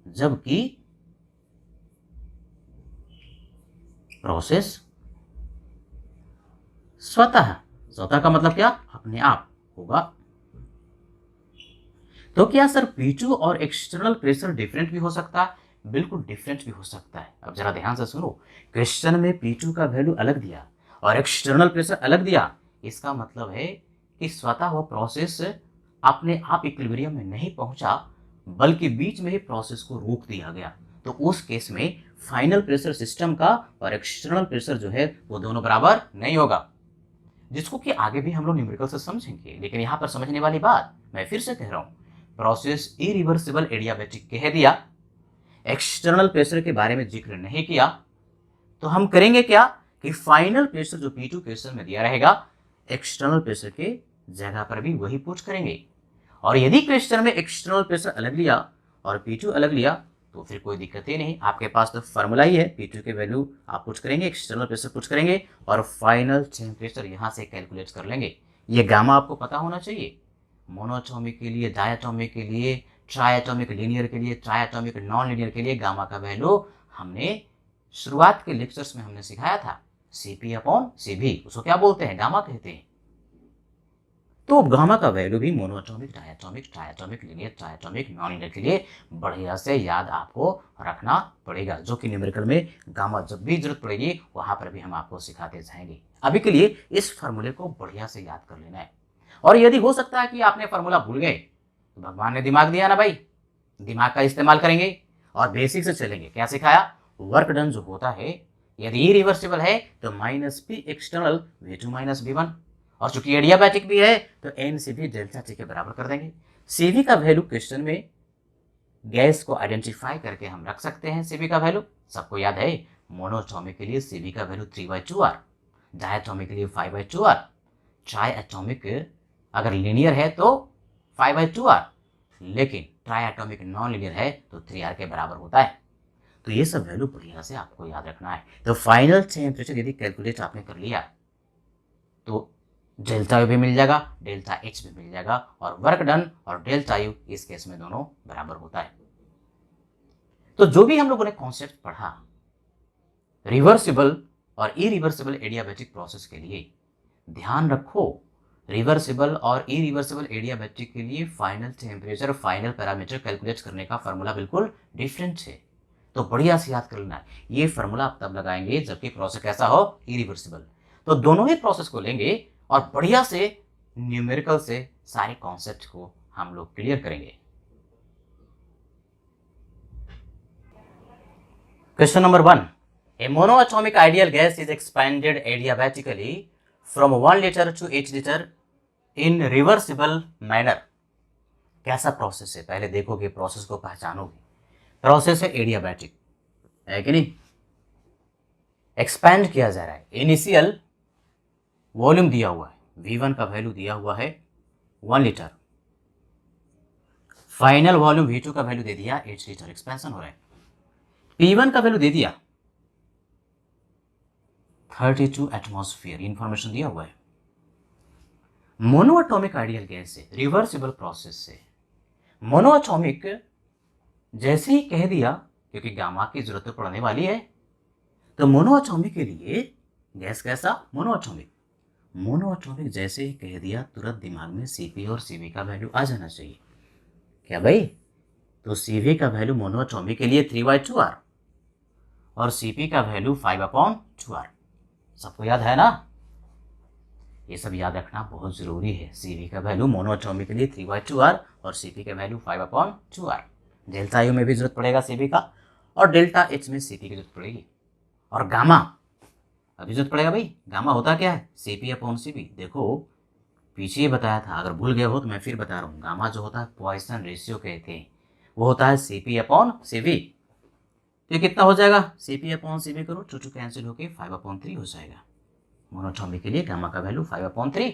जबकि प्रोसेस स्वतः, स्वतः का मतलब क्या? अपने आप होगा। तो क्या सर P2 और एक्सटर्नल प्रेशर डिफरेंट भी हो सकता है? बिल्कुल डिफरेंट भी हो सकता है। अब जरा ध्यान से सुनो, क्वेश्चन में P2 का वैल्यू अलग दिया और एक्सटर्नल प्रेशर अलग दिया, इसका मतलब है कि स्वतः वो प्रोसेस अपने आप इक्विलिब्रियम में नहीं पहुंचा, बल्कि बीच में ही प्रोसेस को रोक दिया गया। तो उस केस में फाइनल प्रेशर सिस्टम का और एक्सटर्नल प्रेशर जो है वो दोनों बराबर नहीं होगा, जिसको कि आगे भी हम लोग न्यूमेरिकल से समझेंगे। लेकिन यहाँ पर समझने वाली बात मैं फिर से कह रहा हूँ, प्रोसेस इरिवर्सिबल एडियाबैटिक कह दिया, एक्सटर्नल प्रेशर के बारे में जिक्र नहीं किया, तो हम करेंगे क्या कि फाइनल प्रेशर जो P2 क्वेश्चन में दिया रहेगा, एक्सटर्नल प्रेशर के जगह पर भी वही पुट करेंगे। और यदि क्वेश्चन में एक्सटर्नल प्रेशर अलग लिया और P2 अलग लिया तो फिर कोई दिक्कत ही नहीं, आपके पास तो फार्मूला ही है, P2 के वैल्यू आप पुट करेंगे, एक्सटर्नल प्रेशर पुट करेंगे और फाइनल टेम्परेचर यहाँ से कैलकुलेट कर लेंगे। ये गामा आपको पता होना चाहिए, मोनोएटॉमिक के लिए, डायटॉमिक के लिए, ट्राइएटॉमिक लीनियर के लिए, ट्राइएटॉमिक नॉन लीनियर के लिए गामा का वैल्यू हमने शुरुआत के लेक्चर्स में हमने सिखाया था, CP अपॉन CV, उसको क्या बोलते हैं? गामा कहते हैं। तो गामा का वैल्यू भी monoatomic, diatomic, triatomic, linear, triatomic, non linear के लिए बढ़िया से याद आपको रखना पड़ेगा, जो कि न्यूमेरिकल में गामा जब भी जरूरत पड़ेगी वहां पर भी हम आपको सिखाते जाएंगे। अभी के लिए इस फार्मूले को बढ़िया से याद कर लेना है। और यदि हो सकता है कि आपने फार्मूला भूल गए तो भगवान ने दिमाग दिया ना भाई, दिमाग का इस्तेमाल करेंगे और बेसिक से चलेंगे। क्या सिखाया? वर्क डन जो होता है यदि इरिवर्सिबल है तो minus P external V2 minus V1, और चूंकि एडियाबैटिक भी है तो एन से भी डेल्टा टी के बराबर कर देंगे। सीवी का वैल्यू क्वेश्चन में गैस को आइडेंटिफाई करके हम रख सकते हैं। सीवी का वैल्यू सबको याद है, मोनोएटॉमिक के लिए सीवी का वैल्यू 3/2r, डायटॉमिक के लिए 5/2r, ट्राई एटॉमिक अगर लीनियर है तो 5/2r, लेकिन ट्राई एटॉमिक नॉन लीनियर है तो 3r के बराबर होता है। तो ये सब वैल्यू बढ़िया से आपको याद रखना है। तो फाइनल टेम्परेचर यदि कैलकुलेट आपने कर लिया तो डेल्टा यू भी मिल जाएगा, डेल्टा एच भी मिल जाएगा, और वर्क डन और डेल्टा यू इस केस में दोनों बराबर होता है। तो जो भी हम लोगों ने कॉन्सेप्ट पढ़ा रिवर्सिबल और इरिवर्सिबल एडियाबैटिक प्रोसेस के लिए, ध्यान रखो रिवर्सिबल और इरिवर्सिबल एडियाबैटिक के लिए final temperature, final parameter calculate करने का फॉर्मूला बिल्कुल डिफरेंट है। तो बढ़िया से याद कर लेना है, ये फॉर्मूला आप तब लगाएंगे जबकि प्रोसेस कैसा हो, इरिवर्सिबल। तो दोनों ही प्रोसेस को लेंगे और बढ़िया से न्यूमेरिकल से सारे कॉन्सेप्ट को हम लोग क्लियर करेंगे। Question number 1, A monoatomic ideal gas is expanded adiabatically from 1 litre to 8 litre in reversible manner. कैसा प्रोसेस है, पहले देखोगे, प्रोसेस को पहचानोगे। प्रोसेस है एडियाबैटिक, है कि नहीं? एक्सपैंड किया जा रहा है। इनिशियल वॉल्यूम दिया हुआ है, V1 का वैल्यू दिया हुआ है 1 लीटर, फाइनल वॉल्यूम V2 का वैल्यू दे दिया 8 लीटर, एक्सपेंशन हो रहा है। P1 का वैल्यू दे दिया 32 एटमॉस्फेयर, इंफॉर्मेशन दिया हुआ है। मोनोएटॉमिक आइडियल गैस से, रिवर्सिबल प्रोसेस से, मोनोएटॉमिक जैसे ही कह दिया, क्योंकि गामा की जरूरत पड़ने वाली है, तो मोनोएटॉमिक के लिए गैस कैसा, मोनोएटॉमिक। मोनोएटॉमिक जैसे ही कह दिया तुरंत दिमाग में Cp और Cv का वैल्यू आ जाना चाहिए। क्या भाई? तो Cv का वैल्यू मोनोएटॉमिक के लिए 3/2r और Cp का वैल्यू 5/2r। सबको याद है ना? ये सब याद रखना बहुत जरूरी है। Cv का वैल्यू मोनोएटॉमिक के लिए 3/2r और Cp का वैल्यू 5/2r। डेल्टा यू में भी जरूरत पड़ेगा Cv का, और डेल्टा एच में Cp की जरूरत पड़ेगी। और गामा अभी जरूरत पड़ेगा भाई। गामा होता क्या है, Cp/Cv। देखो पीछे बताया था, अगर भूल गए हो तो मैं फिर बता रहा हूँ। गामा जो होता है पॉइसन रेशियो कहते हैं, वो होता है Cp/Cv। तो ये कितना हो जाएगा, Cp/Cv करो, 2 कैंसिल होके 5/3 हो जाएगा। मोनोएटॉमिक के लिए गामा का वैल्यू 5/3।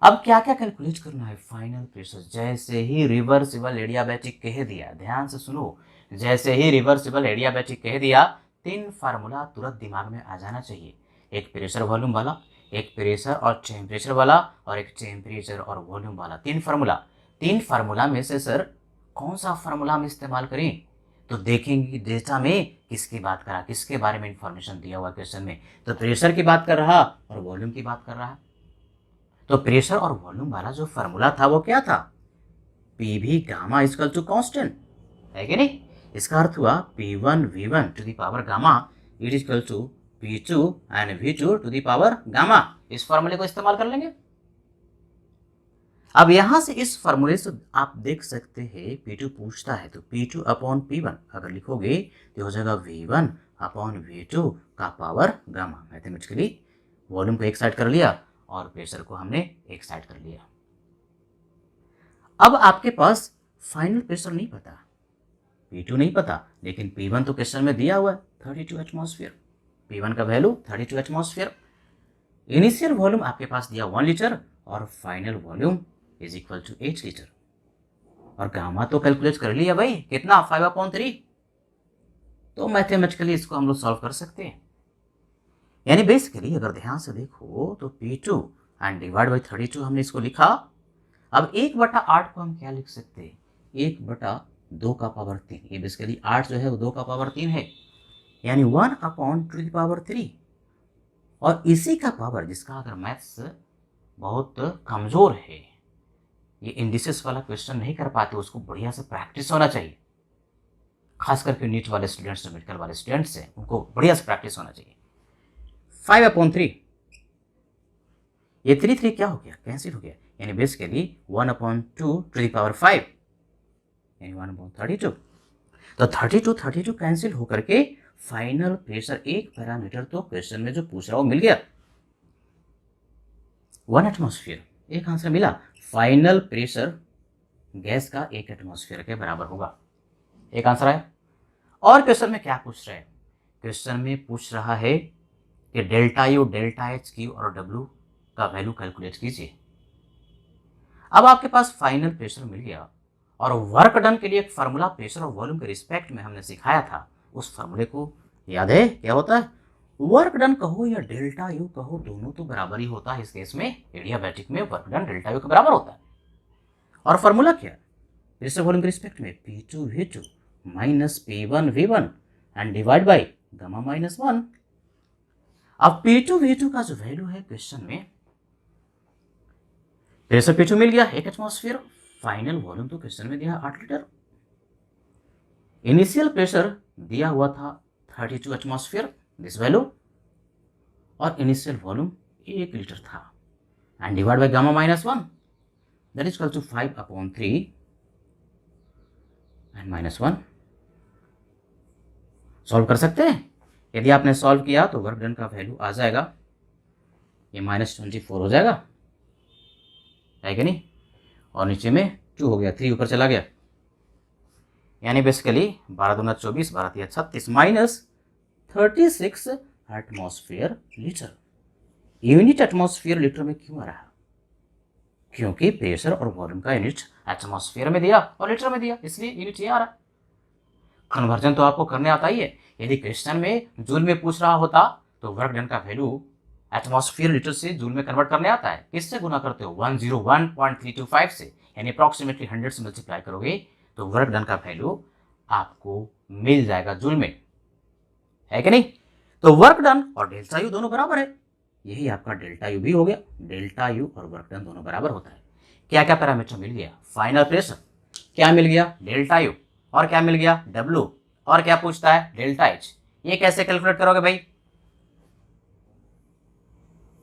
अब क्या क्या कैलकुलेट करना है, फाइनल प्रेशर। जैसे ही रिवर्सिबल एडियाबैटिक कह दिया, ध्यान से सुनो, जैसे ही रिवर्सिबल एडियाबैटिक कह दिया, 3 फार्मूला तुरंत दिमाग में आ जाना चाहिए। एक प्रेशर वॉल्यूम वाला, एक प्रेशर और टेम्परेचर वाला, और एक टेम्परेचर और वॉल्यूम वाला। 3 फार्मूला। 3 फार्मूला में से सर कौन सा फार्मूला हम इस्तेमाल करें? तो देखेंगे डेटा में किसकी बात कर रहा, किसके बारे में इंफॉर्मेशन दिया हुआ क्वेश्चन में। तो प्रेशर की बात कर रहा और वॉल्यूम की बात कर रहा है। तो प्रेशर और वॉल्यूम वाला जो फार्मूला था वो क्या था, Pv gamma equal to constant, है कि नहीं? इसका अर्थ हुआ P1 V1 to the power gamma it equal to P2 and V2 to the power gamma. इस फार्मूले को इस्तेमाल कर लेंगे। अब यहां से इस फार्मूले से आप देख सकते हैं, P2 पूछता है तो P2/P1 अगर लिखोगे तो हो जाएगा V1/V2 का पावर गामा। मैथमेटिकली वॉल्यूम को एक साइड कर लिया और प्रेशर को हमने एक साइड कर लिया। अब आपके पास फाइनल प्रेशर नहीं पता, P2 नहीं पता, लेकिन P1 तो क्वेश्चन में दिया हुआ है 32 एटमॉस्फेयर। P1 का वैल्यू 32 एटमॉस्फेयर। इनिशियल वॉल्यूम आपके पास दिया 1 लीटर और final volume is equal to 8 litre. और गामा तो कैलकुलेट कर लिया भाई, कितना, 5/3। तो मैथमेटिकली इसको हम लोग सॉल्व कर सकते हैं। यानी बेसिकली अगर ध्यान से देखो तो P2 एंड डिवाइड बाई 32 हमने इसको लिखा। अब 1/8 को हम क्या लिख सकते हैं, 1/2 का पावर 3। ये बेसिकली 8 जो है वो 2 का पावर 3 है, यानी 1/2 की पावर 3। और इसी का पावर, जिसका अगर मैथ्स बहुत कमज़ोर है, ये इंडिसेस वाला क्वेश्चन नहीं कर पाते, उसको बढ़िया से प्रैक्टिस होना चाहिए। खास करके नीट वाले स्टूडेंट्स, मेडिकल वाले स्टूडेंट्स हैं, उनको बढ़िया से प्रैक्टिस होना चाहिए। 5/3, ये 3 क्या हो गया, कैंसिल हो गया, यानी बेसिकली 1/2 यानी 1/32। तो 32 कैंसिल होकर के फाइनल प्रेशर, एक पैरामीटर तो क्वेश्चन में जो पूछ रहा हूं मिल गया, 1 एटमॉस्फेयर, एक आंसर मिला। फाइनल प्रेशर गैस का 1 एटमॉस्फेयर के बराबर होगा, एक आंसर आया। और क्वेश्चन में क्या पूछ रहा है, क्वेश्चन में पूछ रहा है कि delta U, delta H, Q और डब्ल्यू का वैल्यू कैलकुलेट कीजिए। अब आपके पास फाइनल प्रेशर मिल गया और वर्क डन के लिए एक फार्मूला प्रेशर और वॉल्यूम के रिस्पेक्ट में हमने सिखाया था, उस फार्मूले को याद है, क्या होता है, वर्क डन कहो या डेल्टा यू कहो, दोनों तो बराबर ही होता है। इस केस में एडियाबैटिक में वर्क डन डेल्टा यू के बराबर होता है। और फार्मूला क्या है, प्रेशर वॉल्यूम के रिस्पेक्ट में P2V2 minus P1V1 and divide by gamma -1। अब P2V2 का जो वैल्यू है क्वेश्चन में, प्रेशर P2 मिल गया 1 एटमॉस्फेयर, फाइनल वॉल्यूम तो क्वेश्चन में दिया 8 लीटर, इनिशियल प्रेशर दिया हुआ था 32 एटमॉस्फेयर दिस वैल्यू, और इनिशियल वॉल्यूम 1 लीटर था, and divide by gamma -1 that is equal to 5/3 and -1। Solve कर सकते हैं, यदि आपने सॉल्व किया तो वर्क डन का वैल्यू आ जाएगा, ये -24 हो जाएगा, है कि नहीं, और नीचे में 2 हो गया, 3 ऊपर चला गया, यानी बेसिकली 12 दूना 24, 12 तिया 36 -36 atmosphere litre. Unit atmosphere litre में क्यों आ रहा, क्योंकि प्रेशर और वॉल्यूम का यूनिट एटमॉस्फेयर में दिया और लीटर में दिया, इसलिए यूनिट ये आ रहा है। कन्वर्जन तो आपको करने आता ही है, यदि क्वेश्चन में जूल में पूछ रहा होता तो वर्क डन का वैल्यू एटमॉस्फेयर लीटर से जूल में कन्वर्ट करने आता है, किससे गुना करते हो, 101.325 से, यानी अप्रॉक्सीमेटली 100 से मल्टीप्लाई करोगे तो वर्क डन का वैल्यू आपको मिल जाएगा जूल में, है कि नहीं। तो वर्क डन और डेल्टा यू दोनों बराबर है, यही आपका डेल्टा यू भी हो गया, डेल्टा यू और वर्क डन दोनों बराबर होता है। क्या क्या पैरामीटर मिल गया, फाइनल प्रेशर, क्या मिल गया, डेल्टा यू, और क्या मिल गया, डब्ल्यू, और क्या पूछता है, डेल्टा एच। ये कैसे कैलकुलेट करोगे भाई,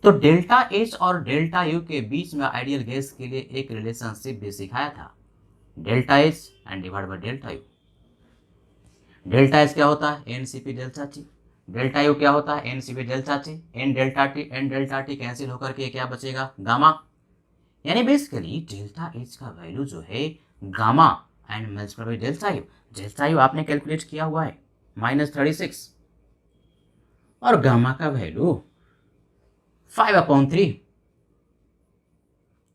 तो डेल्टा एच और डेल्टा यू के बीच में आइडियल गैस के लिए एक रिलेशनशिप भी सिखाया था, delta H and divide by delta U. Delta H क्या होता है, NCP delta T, delta U क्या होता है, NCP delta T, N delta T cancel होकर के क्या बचेगा, गामा, यानी बेसिकली डेल्टा एच का वैल्यू जो है gamma and multiply by delta U. Delta U आपने कैलकुलेट किया हुआ है -36, और गामा का वैल्यू 5/3,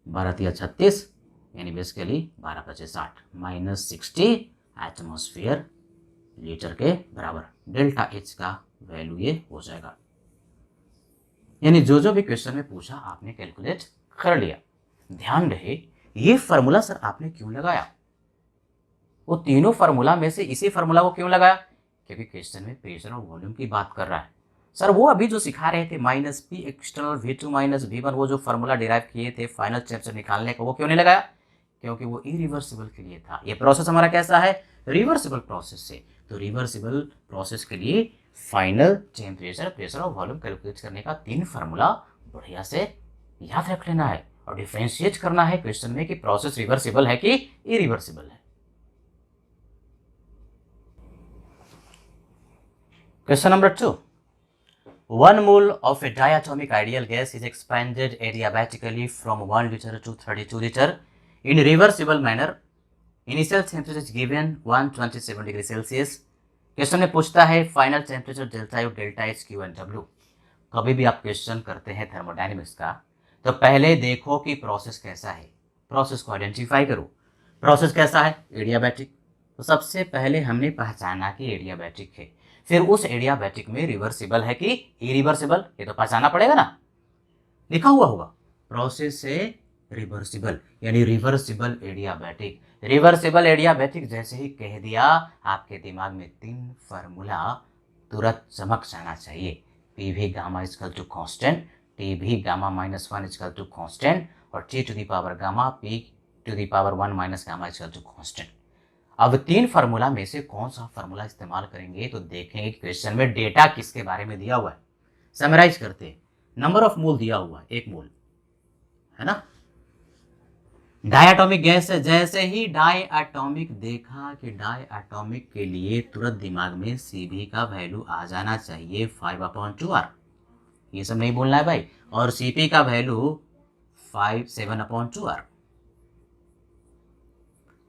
12 तिया 36, यानी बेसिकली 12×5 = 60 एटमॉस्फेयर लीटर के बराबर डेल्टा एच का वैल्यू ये हो जाएगा। यानी जो जो भी क्वेश्चन में पूछा आपने कैलकुलेट कर लिया। ध्यान रहे, ये फार्मूला सर आपने क्यों लगाया, वो तीनों फार्मूला में से इसी फार्मूला को क्यों लगाया, क्योंकि क्वेश्चन में प्रेशर और वॉल्यूम की बात कर रहा है। सर वो अभी जो सिखा रहे थे -P एक्सटर्नल V2 - V1, वो जो फार्मूला डिराइव किए थे फाइनल टेम्परेचर निकालने का, वो क्यों नहीं लगाया, क्योंकि वो इरिवर्सिबल के लिए था। ये प्रोसेस हमारा कैसा है, रिवर्सिबल प्रोसेस है, तो रिवर्सिबल प्रोसेस के लिए फाइनल टेम्परेचर, प्रेशर और वॉल्यूम कैलकुलेट करने का 3 फार्मूला बढ़िया से याद रख लेना है और डिफरेंशिएट करना है क्वेश्चन में कि प्रोसेस रिवर्सिबल है कि इरिवर्सिबल है। Question number 2, 1 mole of a diatomic ideal gas is expanded adiabatically from 1 liter to 32 liter in reversible manner. Initial temperature is given 127 degree Celsius. Question में पूछता है final temperature delta U, delta H, Q and W. कभी भी आप क्वेश्चन करते हैं थर्मोडायनेमिक्स का तो पहले देखो कि प्रोसेस कैसा है, प्रोसेस को आइडेंटिफाई करो। प्रोसेस कैसा है, एडियाबैटिक, तो सबसे पहले हमने पहचाना कि एडियाबैटिक है, फिर उस एडियाबैटिक में रिवर्सिबल है कि इरिवर्सिबल, ये तो पहचाना पड़ेगा ना, लिखा हुआ होगा प्रोसेस से रिवर्सिबल, यानी रिवर्सिबल एडियाबैटिक। रिवर्सिबल एडियाबैटिक जैसे ही कह दिया आपके दिमाग में 3 फार्मूला तुरंत चमक जाना चाहिए, PV gamma equal to constant, T V gamma minus one equal to constant और T to the power gamma P to the power one minus gamma equal to constant. अब तीन फार्मूला में से कौन सा फार्मूला इस्तेमाल करेंगे तो देखेंगे क्वेश्चन में डेटा किसके बारे में दिया हुआ है। समराइज करते हैं। नंबर ऑफ मोल दिया हुआ है 1 मोल, है ना। डायटोमिक गैस है, जैसे ही डायटोमिक देखा कि डायटोमिक के लिए तुरंत दिमाग में Cv का वैल्यू आ जाना चाहिए 5/2R, ये सब नहीं बोलना है भाई। और Cp का वैल्यू 7/2R।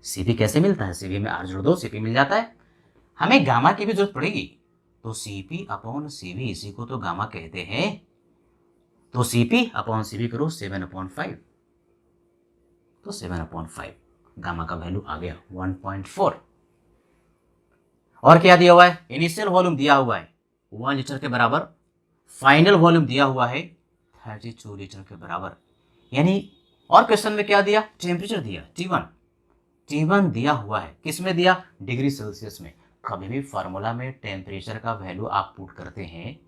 Cp कैसे मिलता है, Cv में R जोड़ दो Cp मिल जाता है। हमें गामा की भी जरूरत पड़ेगी, तो Cp/Cv इसी को तो गामा कहते हैं। तो Cp/Cv करो 7/5, तो 7/5 गामा का वैल्यू आ गया 1.4। और क्या दिया हुआ है, इनिशियल वॉल्यूम दिया हुआ है 1 लीटर के बराबर, फाइनल वॉल्यूम दिया हुआ है 32 लीटर के बराबर। यानी और क्वेश्चन में क्या दिया, टेम्परेचर दिया T1 दिया हुआ है, किस में दिया, डिग्री सेल्सियस में। कभी भी फार्मूला में टेम्परेचर का वैल्यू आप पुट करते हैं,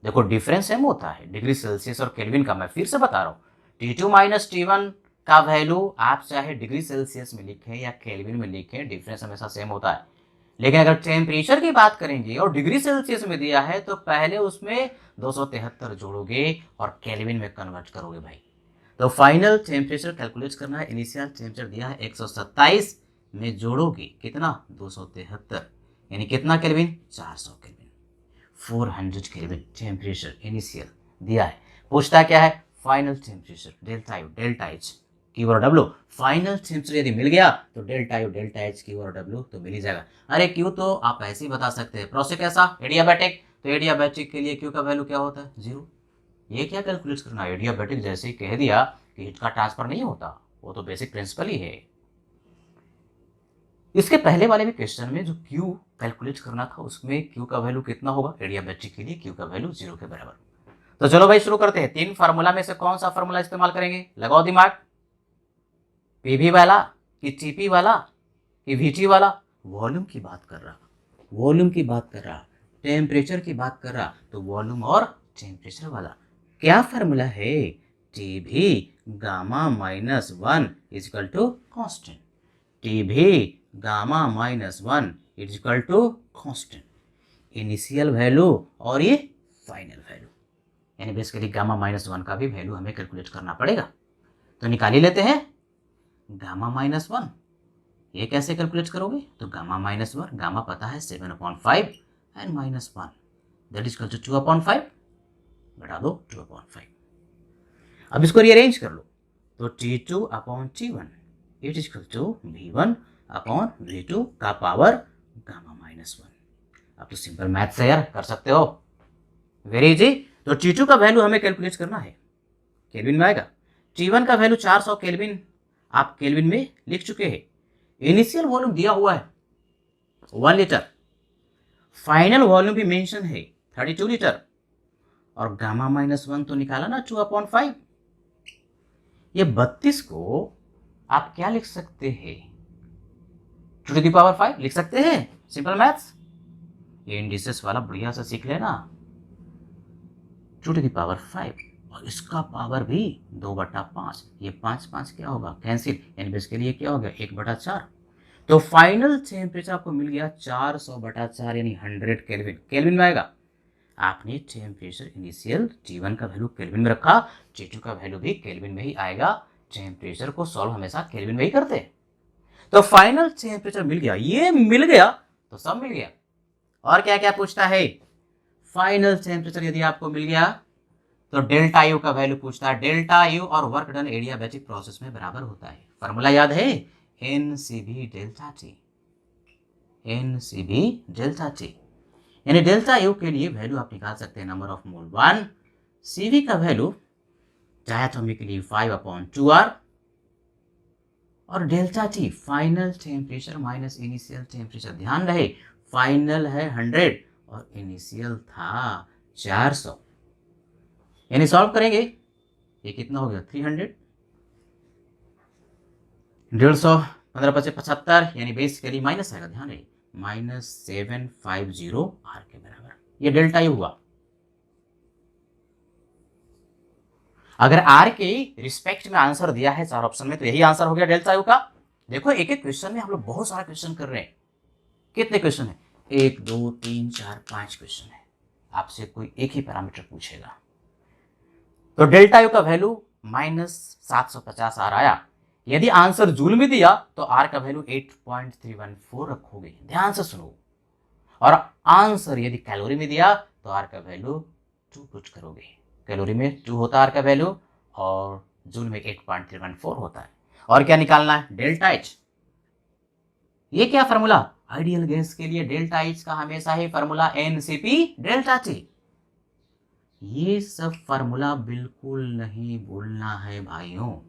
देखो डिफरेंस सेम होता है डिग्री सेल्सियस और केल्विन का। मैं फिर से बता रहा हूँ, T2 माइनस T1 का वैल्यू आप चाहे डिग्री सेल्सियस में लिखें या केल्विन में लिखें, डिफरेंस हमेशा सेम होता है। लेकिन अगर टेम्परेचर की बात करेंगे और डिग्री सेल्सियस में दिया है तो पहले उसमें 273 जोड़ोगे और केल्विन में कन्वर्ट करोगे भाई। तो फाइनल टेम्परेचर कैलकुलेट करना है, इनिशियल टेम्परेचर दिया है 127 में जोड़ोगे कितना 273, यानी कितना kelvin 400 kelvin, 400 kelvin temperature initial दिया है। पूछता क्या है, final temperature delta U delta H Q और डब्ल्यू। फाइनल टेम्परेचर यदि मिल गया तो delta U delta H Q और डब्ल्यू तो मिल ही जाएगा। अरे क्यू तो आप ऐसे ही बता सकते हैं, प्रोसेस कैसा, एडियाबैटिक, तो एडियाबैटिक के लिए क्यू का वैल्यू क्या होता है 0। ये क्या कैलकुलेट करना, एडियाबैटिक जैसे ही कह दिया कि हीट का ट्रांसफर नहीं होता, वो तो बेसिक प्रिंसिपल ही है। इसके पहले वाले भी क्वेश्चन में जो क्यू कैलकुलेट करना था उसमें क्यू का वैल्यू कितना होगा, एडियाबैटिक के लिए क्यू का वैल्यू 0 के बराबर। तो चलो भाई शुरू करते हैं। तीन फार्मूला में से कौन सा फार्मूला इस्तेमाल करेंगे, लगाओ दिमाग। पीवी वाला कि टीपी वाला कि वीटी वाला। वॉल्यूम की बात कर रहा, वॉल्यूम की बात कर रहा, टेम्परेचर की बात कर रहा, तो वॉल्यूम और टेम्परेचर वाला। क्या फार्मूला है, TV gamma minus 1 equal to constant, TV gamma minus 1 equal to constant, initial value और ये फाइनल वैल्यू। यानी बेसिकली गामा माइनस 1 का भी वैल्यू हमें कैलकुलेट करना पड़ेगा। तो निकाल ही लेते हैं गामा माइनस 1। ये कैसे कैलकुलेट करोगे, तो गामा माइनस 1, गामा पता है 7/5 and minus 1 that is equal to 2/5, घटा दो 2/5। अब इसको रीअरेंज कर लो, तो T2/T1 it is equal to V1/V2 का पावर गामा माइनस 1। अब तो सिंपल मैथ से यार कर सकते हो, वेरी इजी। तो T2 का वैल्यू हमें कैलकुलेट करना है, केल्विन में आएगा। T1 का वैल्यू 400 केल्विन आप केल्विन में लिख चुके हैं। इनिशियल वॉल्यूम दिया हुआ है 1 लीटर, फाइनल वॉल्यूम भी मेंशन है 32 लीटर, और गामा माइनस 1 तो निकाला ना 2/5। ये 32 को आप क्या लिख सकते हैं, 2 टू द पावर 5 लिख सकते हैं, सिंपल मैथ्स। ये इंडिसेस वाला बढ़िया से सीख लेना, 2 टू द पावर 5 और इसका पावर भी 2/5। ये 5 क्या होगा, कैंसिल, यानी बेसिकली ये क्या हो गया 1/4। तो फाइनल टेम्परेचर आपको मिल गया 400/4 यानी 100 केल्विन, केल्विन में आएगा। आपने टेम्परेचर इनिशियल T1 का वैल्यू केल्विन में रखा, T2 का वैल्यू भी केल्विन में ही आएगा। टेम्परेचर को सॉल्व हमेशा केल्विन में ही करते हैं। तो फाइनल टेम्परेचर मिल गया, ये मिल गया तो सब मिल गया। और क्या क्या पूछता है, फाइनल टेम्परेचर यदि आपको मिल गया तो डेल्टा यू का वैल्यू पूछता है। डेल्टा यू और वर्क डन एडियाबैटिक प्रोसेस में बराबर होता है। फॉर्मूला याद है, NCB delta T, NCB delta T. यानी डेल्टा यू के लिए वैल्यू आप निकाल सकते हैं नंबर ऑफ मोल 1, CV का वैल्यू डायटोमिक के लिए 5/2R, और delta T final temperature minus initial temperature. ध्यान रहे फाइनल है 100 और इनिशियल था 400। यानी सॉल्व करेंगे, ये कितना हो गया 300, 150, 15×5 = 75, यानी बेसिकली माइनस आएगा, ध्यान रहे -750 R के बराबर। ये डेल्टा यू हुआ। अगर आर के रिस्पेक्ट में आंसर दिया है चार ऑप्शन में तो यही आंसर हो गया डेल्टा यू का। देखो एक एक क्वेश्चन में हम लोग बहुत सारा क्वेश्चन कर रहे हैं। कितने क्वेश्चन है? 1 2 3 4 5 क्वेश्चन है। आपसे कोई एक ही पैरामीटर पूछेगा तो डेल्टा यू का वैल्यू -750 आर आया। यदि आंसर जूल में दिया तो आर का वैल्यू 8.314 रखोगे, ध्यान से सुनो। और आंसर यदि कैलोरी में दिया तो आर का वैल्यू 2 पुट करोगे। कैलोरी में 2 होता है आर का वैल्यू और जूल में 8.314 होता है। और क्या निकालना है? Delta H. ये क्या फॉर्मूला? आइडियल गैस के लिए डेल्टा एच का हमेशा ही फॉर्मूला एनसीपी डेल्टा टी। ये सब फॉर्मूला बिल्कुल नहीं भूलना है भाइयों।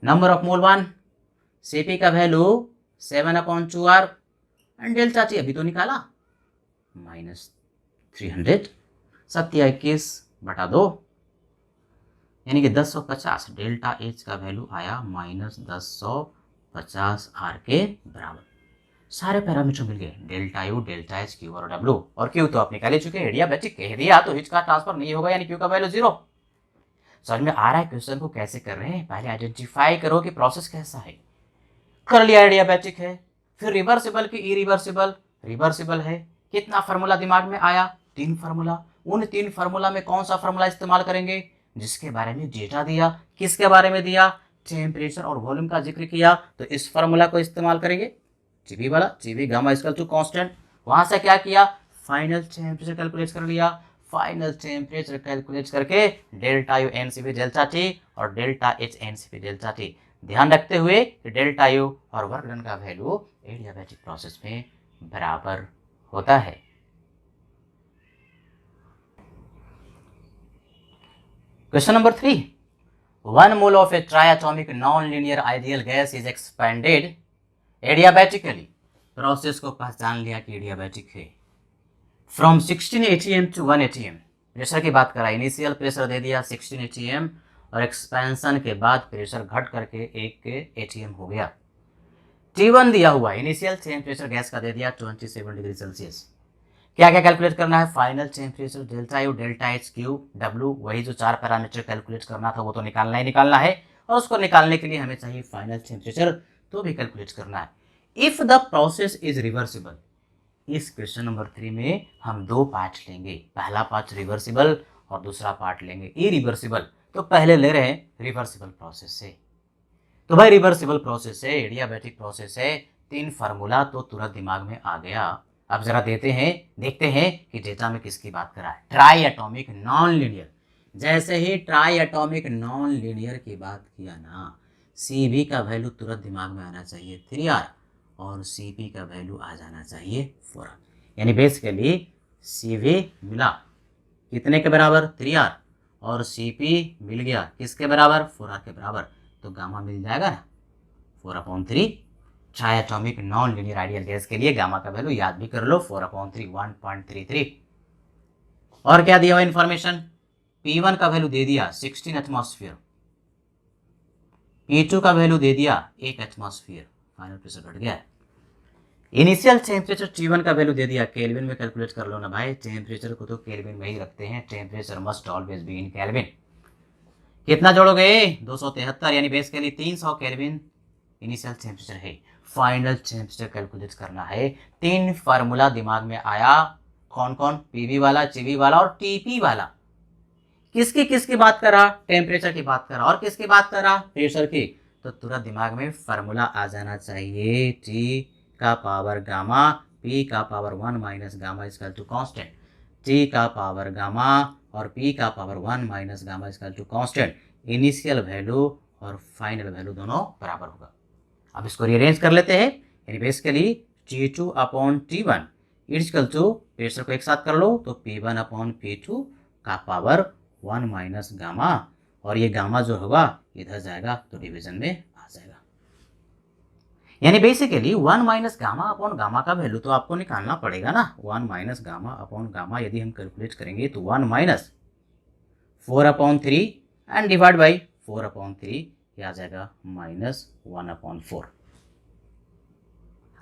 नंबर ऑफ मोल 1, सीपी का value 7/2r and delta T अभी तो निकाला -300, 721/2 यानी कि 1050। डेल्टा एच का वैल्यू आया -1050 आर के बराबर। सारे पैरामीटर मिल गए, delta U, delta H, Q और डब्ल्यू। और क्यू तो आप निकाल ही चुके, एडियाबैटिक कह दिया तो एच का ट्रांसफर नहीं होगा, यानी क्यू का वैल्यू 0। समझ में आ रहा है क्वेश्चन को कैसे कर रहे हैं? पहले आइडेंटिफाई करो कि प्रोसेस कैसा है। कर लिया एडियाबैटिक है, फिर रिवर्सिबल की इरिवर्सिबल, रिवर्सिबल है। कितना फार्मूला दिमाग में आया? 3 फार्मूला। उन 3 फार्मूला में कौन सा फार्मूला इस्तेमाल करेंगे? जिसके बारे में डेटा दिया। किसके बारे में दिया? टेम्परेचर और वॉल्यूम का जिक्र किया तो इस फार्मूला को इस्तेमाल करेंगे, जीबी वाला, GB gamma equal to constant. वहां से क्या किया? फाइनल टेम्परेचर कैलकुलेट कर लिया। फाइनल टेम्परेचर कैलकुलेट करके delta U NCP delta T और delta H NCP delta T, ध्यान रखते हुए कि डेल्टा यू और वर्क डन का वैल्यू एडियाबैटिक प्रोसेस में बराबर होता है। Question number 3, 1 mole of a triatomic non-linear ideal gas is expanded adiabatically. Process को पहचान लिया कि एडियाबैटिक है। From 16 atm to 1 atm। Pressure की बात करा, इनिशियल प्रेशर दे दिया 16 atm और एक्सपेंशन के बाद प्रेशर घट करके 1 atm हो गया। T1 दिया हुआ, इनिशियल टेम्परेचर गैस का दे दिया 27 डिग्री सेल्सियस। क्या क्या कैलकुलेट करना है? Final temperature, delta U, delta H, Q, W, वही जो 4 पैरामीटर कैलकुलेट करना था वो तो निकालना ही निकालना है। और उसको निकालने के लिए हमें चाहिए फाइनल टेम्परेचर, तो भी कैलकुलेट करना है। If the process is reversible, इस क्वेश्चन नंबर 3 में हम 2 पार्ट लेंगे। पहला पार्ट रिवर्सिबल और दूसरा पार्ट लेंगे इरिवर्सिबल। तो पहले ले रहे हैं रिवर्सिबल प्रोसेस से। तो भाई रिवर्सिबल प्रोसेस है, एडियाबैटिक प्रोसेस है। 3 फार्मूला तो तुरंत दिमाग में आ गया। अब जरा देखते हैं कि डेटा में किसकी बात कर रहा है। Try atomic non linear. जैसे ही ट्राई एटॉमिक नॉन लीनियर की बात किया ना, सीबी का वैल्यू तुरंत दिमाग में आना चाहिए 3r और सीपी का वैल्यू आ जाना चाहिए 4r। यानी बेसिकली सीवी मिला कितने के बराबर? 3r और सीपी मिल गया किसके बराबर? 4r के बराबर। तो गामा मिल जाएगा ना 4/3। Try atomic non linear ideal gas के लिए गामा का वैल्यू याद भी कर लो 4/3, 1.33। और क्या दिया हुआ इंफॉर्मेशन? P1 का वैल्यू दे दिया 16 एटमॉस्फेयर, P2 का वैल्यू दे दिया 1 एटमॉस्फेयर, फाइनल प्रेशर घट गया। इनिशियल टेम्परेचर T1 का वैल्यू दे दिया, केल्विन में कैलकुलेट कर लो ना भाई, टेम्परेचर को तो केल्विन में ही रखते हैं, temperature must always be in kelvin. कितना जोड़ोगे? 273, यानी बेसिकली 300 केल्विन इनिशियल टेम्परेचर है। फाइनल टेम्परेचर कैलकुलेट करना है। 3 फार्मूला दिमाग में आया, कौन कौन? पीवी वाला, जीवी वाला और टीपी वाला। किसकी बात कर रहा? टेम्परेचर की बात कर रहा। और किसकी बात कर रहा? प्रेशर की। तो तुरंत दिमाग में फार्मूला आ जाना चाहिए, टी का पावर गामा, पी का power 1 minus gamma equal to constant. T का पावर गामा और पी का power 1 minus gamma equal to constant. Initial value और फाइनल वैल्यू दोनों बराबर होगा। अब इसको रीअरेंज कर लेते हैं। यानी basically T2/T1 equal to, pressure को एक साथ कर लो तो P1/P2 का पावर 1 माइनस गामा, और ये गामा जो होगा इधर जाएगा तो डिवीजन में आ जाएगा। यानी basically 1 minus gamma upon gamma का वैल्यू तो आपको निकालना पड़ेगा ना। 1 माइनस गामा अपॉन गामा यदि हम कैलकुलेट करेंगे तो 1 माइनस 4/3 एंड डिवाइड बाई 4/3, आ जाएगा -1/4।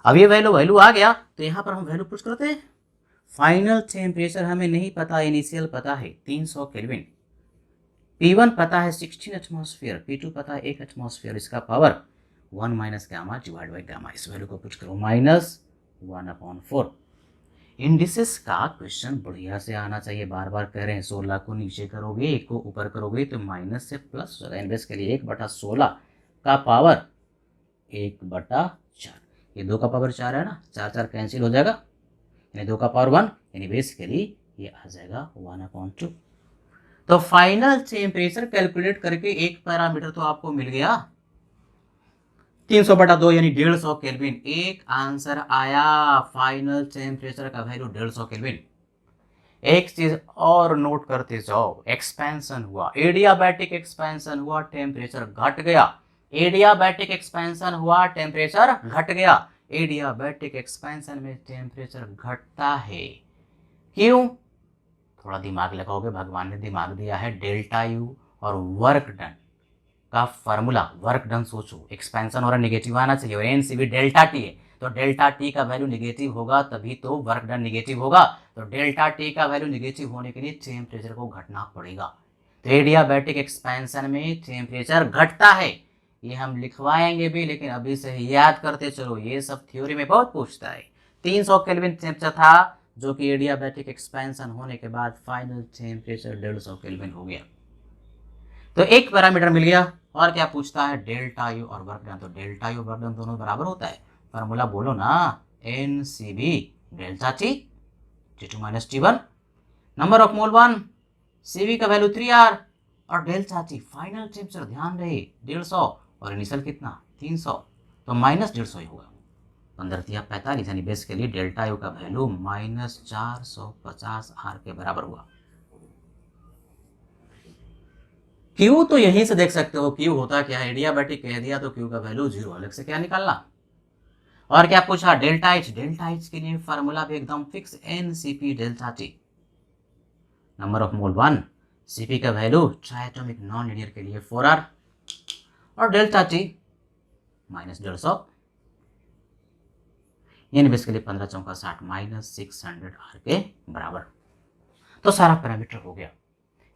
अब ये वैल्यू आ गया तो यहां पर हम वैल्यू पुट करते हैं। फाइनल टेम्परेचर हमें नहीं पता, इनिशियल पता है 300 केल्विन। P1 पता है 16 एटमॉस्फेयर, P2 पता है 1 एटमॉस्फेयर, इसका power 1 minus gamma divide by gamma, इस वैल्यू को पुट करो -1/4। इंडिसेस का क्वेश्चन बढ़िया से आना चाहिए, बार बार कह रहे हैं। 16 को नीचे करोगे, 1 को ऊपर करोगे तो माइनस से प्लस हो जाएगा। इनवर्स के लिए 1/16 का पावर 1/4, ये 2 का पावर 4 है ना, 4 4 कैंसिल हो जाएगा, यानी 2 का पावर 1, यानी बेसिकली ये आ जाएगा 1/2। तो फाइनल टेम्परेचर कैलकुलेट करके एक पैरामीटर तो आपको मिल गया 300/2 यानी 150 केल्विन। एक आंसर आया, फाइनल टेम्परेचर का वैल्यू 150 केल्विन। एक चीज और नोट करते जाओ, एक्सपेंशन हुआ, एडियाबैटिक एक्सपेंशन हुआ, टेम्परेचर घट गया। एडियाबैटिक एक्सपेंशन हुआ, टेम्परेचर घट गया। एडियाबैटिक एक्सपेंशन में टेम्परेचर घटता है, क्यों? थोड़ा दिमाग लगाओगे, भगवान ने दिमाग दिया है। डेल्टा यू और वर्क डन का फॉर्मूला, वर्क डन सोचो, एक्सपेंशन हो रहा नेगेटिव आना चाहिए, और एनसीवी डेल्टा टी है, तो डेल्टा टी का वैल्यू नेगेटिव होगा तभी तो वर्क डन नेगेटिव होगा। तो डेल्टा टी का वैल्यू नेगेटिव होने के लिए टेम्परेचर को घटना पड़ेगा। तो एडियाबैटिक एक्सपेंशन में टेम्परेचर घटता है, ये हम लिखवाएंगे भी, लेकिन अभी से ही याद करते चलो, ये सब थ्योरी में बहुत पूछता है। 300 केल्विन टेम्परेचर था, जो कि एडियाबैटिक एक्सपेंशन होने के बाद फाइनल टेम्परेचर 150 केल्विन हो गया। तो एक पैरामीटर मिल गया, और क्या पूछता है? डेल्टा यू और वर्क डन। तो डेल्टा यू वर्क डन दोनों बराबर होता है, फार्मूला बोलो ना, NCB delta T, T2 minus T1, number of mole 1, CV का वैल्यू 3R, और डेल्टा टी फाइनल टेम्परेचर, ध्यान रहे 150, और इनिशियल कितना 300, तो -150 ही होगा। 15×45 यानी बेस के लिए डेल्टा यू का वैल्यू -450R के बराबर हुआ। क्यू तो यहीं से देख सकते हो, क्यू होता क्या है, एडियाबैटिक कह दिया तो क्यू का वैल्यू 0, अलग से क्या निकालना। और क्या पूछा? डेल्टा एच, डेल्टा एच के लिए फार्मूला भी एकदम fix, NCP delta T, number of mole 1, CP का वैल्यू ट्राइएटॉमिक नॉन लीनियर के लिए 4R, और डेल्टा टी -150, यानी बेसिकली 15×4 = -600R के बराबर। तो सारा पैरामीटर हो गया,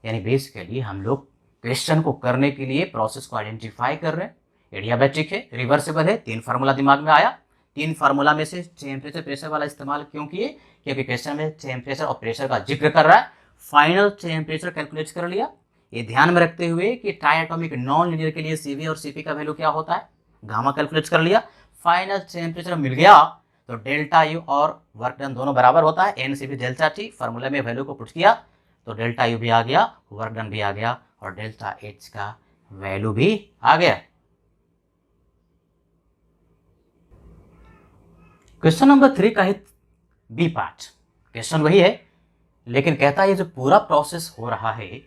यानी बेसिकली हम लोग क्वेश्चन को करने के लिए प्रोसेस को आइडेंटिफाई कर रहे हैं। एडियाबैटिक है, रिवर्सिबल है, 3 फार्मूला दिमाग में आया। 3 फार्मूला में से टेम्परेचर प्रेशर वाला इस्तेमाल क्यों किए? क्योंकि क्वेश्चन में टेम्परेचर और प्रेशर का जिक्र कर रहा है। फाइनल टेम्परेचर कैलकुलेट कर लिया, ये ध्यान में रखते हुए कि ट्राइएटॉमिक नॉन लीनियर के लिए CV और CP का वैल्यू क्या होता है, गामा कैलकुलेट कर लिया। फाइनल टेम्परेचर मिल गया, तो डेल्टा यू और वर्क डन दोनों बराबर होता है, NCP डेल्टा टी, फार्मूला में वैल्यू को पुट किया तो डेल्टा यू भी आ गया, वर्क डन भी आ गया, और डेल्टा एच का वैल्यू भी आ गया। क्वेश्चन नंबर 3 का है बी पार्ट। क्वेश्चन वही है, लेकिन कहता है ये जो पूरा प्रोसेस हो रहा है,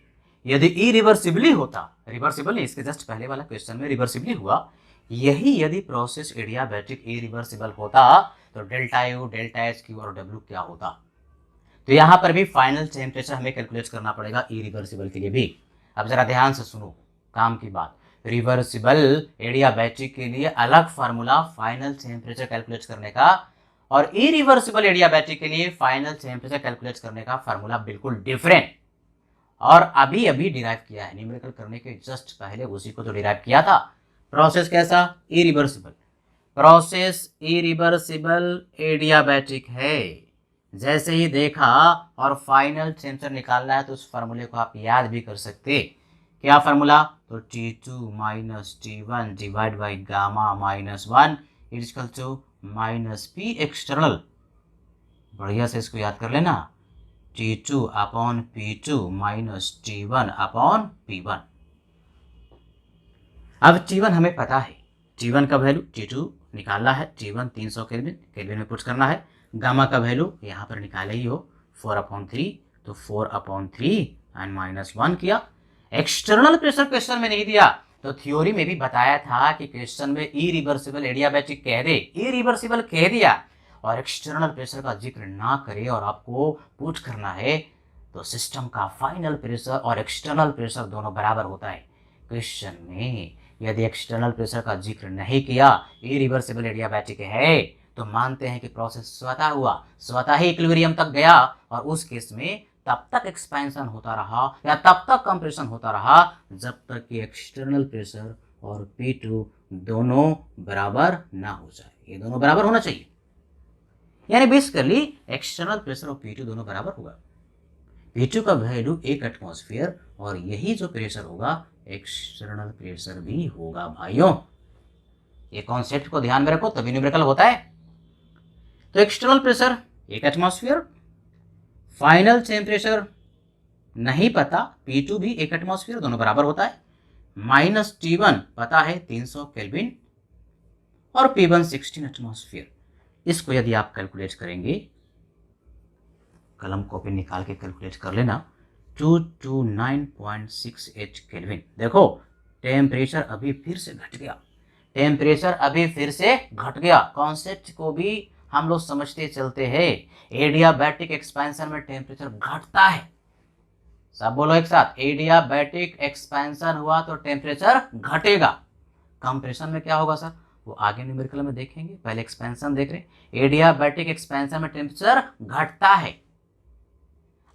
यदि इरिवर्सिबली होता, रिवर्सिबल नहीं, इसके जस्ट पहले वाला क्वेश्चन में रिवर्सिबली हुआ, यही यदि प्रोसेस एडियाबैटिक इरिवर्सिबल होता तो delta U, delta H, Q और डब्ल्यू क्या होता। तो यहां पर भी फाइनल टेम्परेचर हमें कैलकुलेट करना पड़ेगा इरिवर्सिबल के लिए भी। अब जरा ध्यान से सुनो, काम की बात। रिवर्सिबल एडियाबैटिक के लिए अलग फार्मूला फाइनल टेम्परेचर कैलकुलेट करने का, और इरिवर्सिबल एडियाबैटिक के लिए फाइनल टेम्परेचर कैलकुलेट करने का फार्मूला बिल्कुल डिफरेंट। और अभी अभी डिराइव किया है, न्यूमेरिकल करने के जस्ट पहले उसी को तो डिराइव किया था। प्रोसेस कैसा? इरिवर्सिबल प्रोसेस, इरिवर्सिबल एडियाबैटिक है। जैसे ही देखा और फाइनल टेम्परेचर निकालना है तो उस फार्मूले को आप याद भी कर सकते। क्या फार्मूला? तो T2 minus T1 divide by gamma -1 equal to -P external. बढ़िया से इसको याद कर लेना, T2 upon P2 minus T1 upon P1। अब T1 हमें पता है, T1 का वैल्यू T2 निकालना है, T1 300 केल्विन, केल्विन में पुट करना है। गामा का वैल्यू यहाँ पर निकाले ही हो, 4/3, तो 4/3 एंड -1 किया। एक्सटर्नल प्रेशर क्वेश्चन में नहीं दिया, तो थ्योरी में भी बताया था कि क्वेश्चन में इरिवर्सिबल एडियाबैटिक कह दे, इरिवर्सिबल कह दिया और एक्सटर्नल प्रेशर का जिक्र ना करे और आपको पुट करना है, तो सिस्टम का फाइनल प्रेशर और एक्सटर्नल प्रेशर दोनों बराबर होता है। क्वेश्चन में यदि एक्सटर्नल प्रेशर का जिक्र नहीं किया, इरिवर्सिबल एडियाबैटिक है, तो मानते हैं कि प्रोसेस स्वतः हुआ, स्वतः ही इक्विलिब्रियम तक गया, और उस केस में तब तक एक्सपेंशन होता रहा या तब तक कंप्रेशन होता रहा जब तक कि एक्सटर्नल प्रेशर और P2 दोनों बराबर ना हो जाए। ये दोनों बराबर होना चाहिए, यानी बेसिकली एक्सटर्नल प्रेशर और P2 दोनों बराबर होगा। P2 का वैल्यू 1 एटमॉस्फेयर और यही जो प्रेशर होगा एक्सटर्नल प्रेशर भी होगा भाइयों। ये कॉन्सेप्ट को ध्यान में रखो तभी न्यूमेरिकल होता है। तो external pressure 1 atmosphere, final temperature नहीं पता, P2 भी 1 एटमॉस्फेयर, दोनों बराबर होता है, माइनस T1 पता है 300 केल्विन और P1 16 एटमॉस्फेयर। इसको यदि आप कैलकुलेट करेंगे, कलम कॉपी निकाल के कैलकुलेट कर लेना, 229.68 केल्विन। देखो टेम्परेचर अभी फिर से घट गया, टेम्परेचर अभी फिर से घट गया। कॉन्सेप्ट को भी हम लोग समझते चलते हैं। एडियाबैटिक एक्सपेंशन में टेम्परेचर घटता है, सब बोलो एक साथ, एडियाबैटिक एक्सपेंशन हुआ तो टेम्परेचर घटेगा। कंप्रेशन में क्या होगा सर, वो आगे न्यूमेरिकल में देखेंगे, पहले एक्सपेंशन देख रहे हैं। एडियाबैटिक एक्सपेंशन में टेम्परेचर घटता है।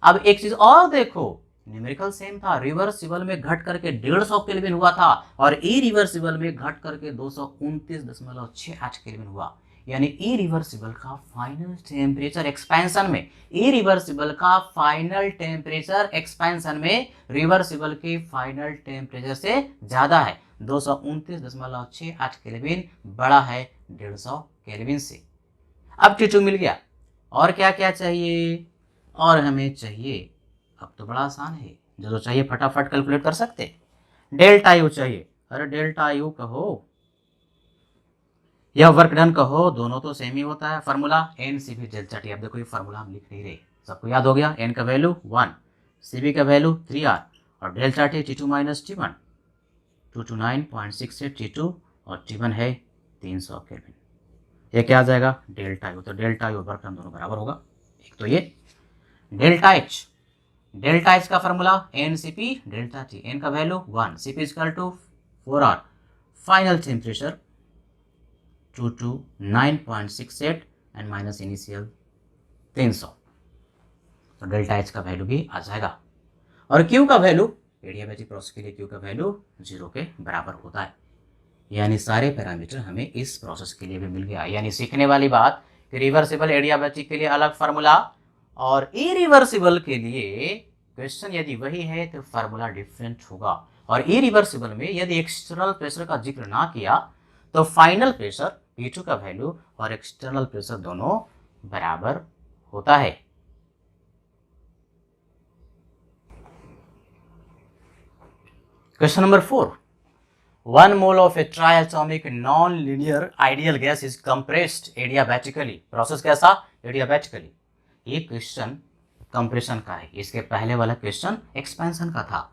अब एक चीज और देखो, न्यूमेरिकल सेम था, रिवर्सिबल में घट करके 150 केल्विन हुआ था और इरिवर्सिबल में घट करके 229.68 केल्विन हुआ। यानी इरिवर्सिबल का फाइनल टेम्परेचर एक्सपेंशन में, इरिवर्सिबल का फाइनल टेम्परेचर एक्सपेंशन में रिवर्सिबल के फाइनल टेम्परेचर से ज्यादा है, 229.68 केल्विन बड़ा है 150 केल्विन से। अब T2 मिल गया, और क्या क्या चाहिए, और हमें चाहिए, अब तो बड़ा आसान है, जो चाहिए फटाफट कैलकुलेट कर सकते। डेल्टा यू चाहिए, अरे डेल्टा यू कहो या वर्क डन कहो, दोनों तो सेम ही होता है। Formula N C B delta T. अब देखो ये फार्मूला हम लिख नहीं रहे, सबको याद हो गया। एन का वैल्यू 1, सी बी का वैल्यू 3R और delta T T2 minus T1, 229.68 T2 और T1 है 300 केल्विन। ये क्या आ जाएगा, डेल्टा यू। तो डेल्टा यू वर्क डन दोनों बराबर होगा। एक तो ये डेल्टा एच, डेल्टा एच का formula N C P delta T. N का value 1, C P equal to 4R, final temperature 229.68 and minus initial 300। तो डेल्टा एच का वैल्यू भी आ जाएगा। और क्यू का वैल्यू, एडियाबैटिक प्रोसेस के लिए क्यू का वैल्यू 0 के बराबर होता है। यानी सारे पैरामीटर हमें इस प्रोसेस के लिए भी मिल गया। यानी सीखने वाली बात कि रिवर्सिबल एडियाबैटिक के लिए अलग फार्मूला और इरिवर्सिबल के लिए क्वेश्चन यदि वही है तो फार्मूला डिफरेंट होगा। और इरिवर्सिबल में यदि एक्सटर्नल प्रेशर का जिक्र ना किया तो फाइनल प्रेशर P2 का वैल्यू और एक्सटर्नल प्रेशर दोनों बराबर होता है। Question number 4, 1 mole of a triatomic non-linear ideal gas is compressed adiabatically। Process कैसा, एडियाबैटिकली। ये क्वेश्चन कंप्रेशन का है, इसके पहले वाला क्वेश्चन एक्सपेंशन का था।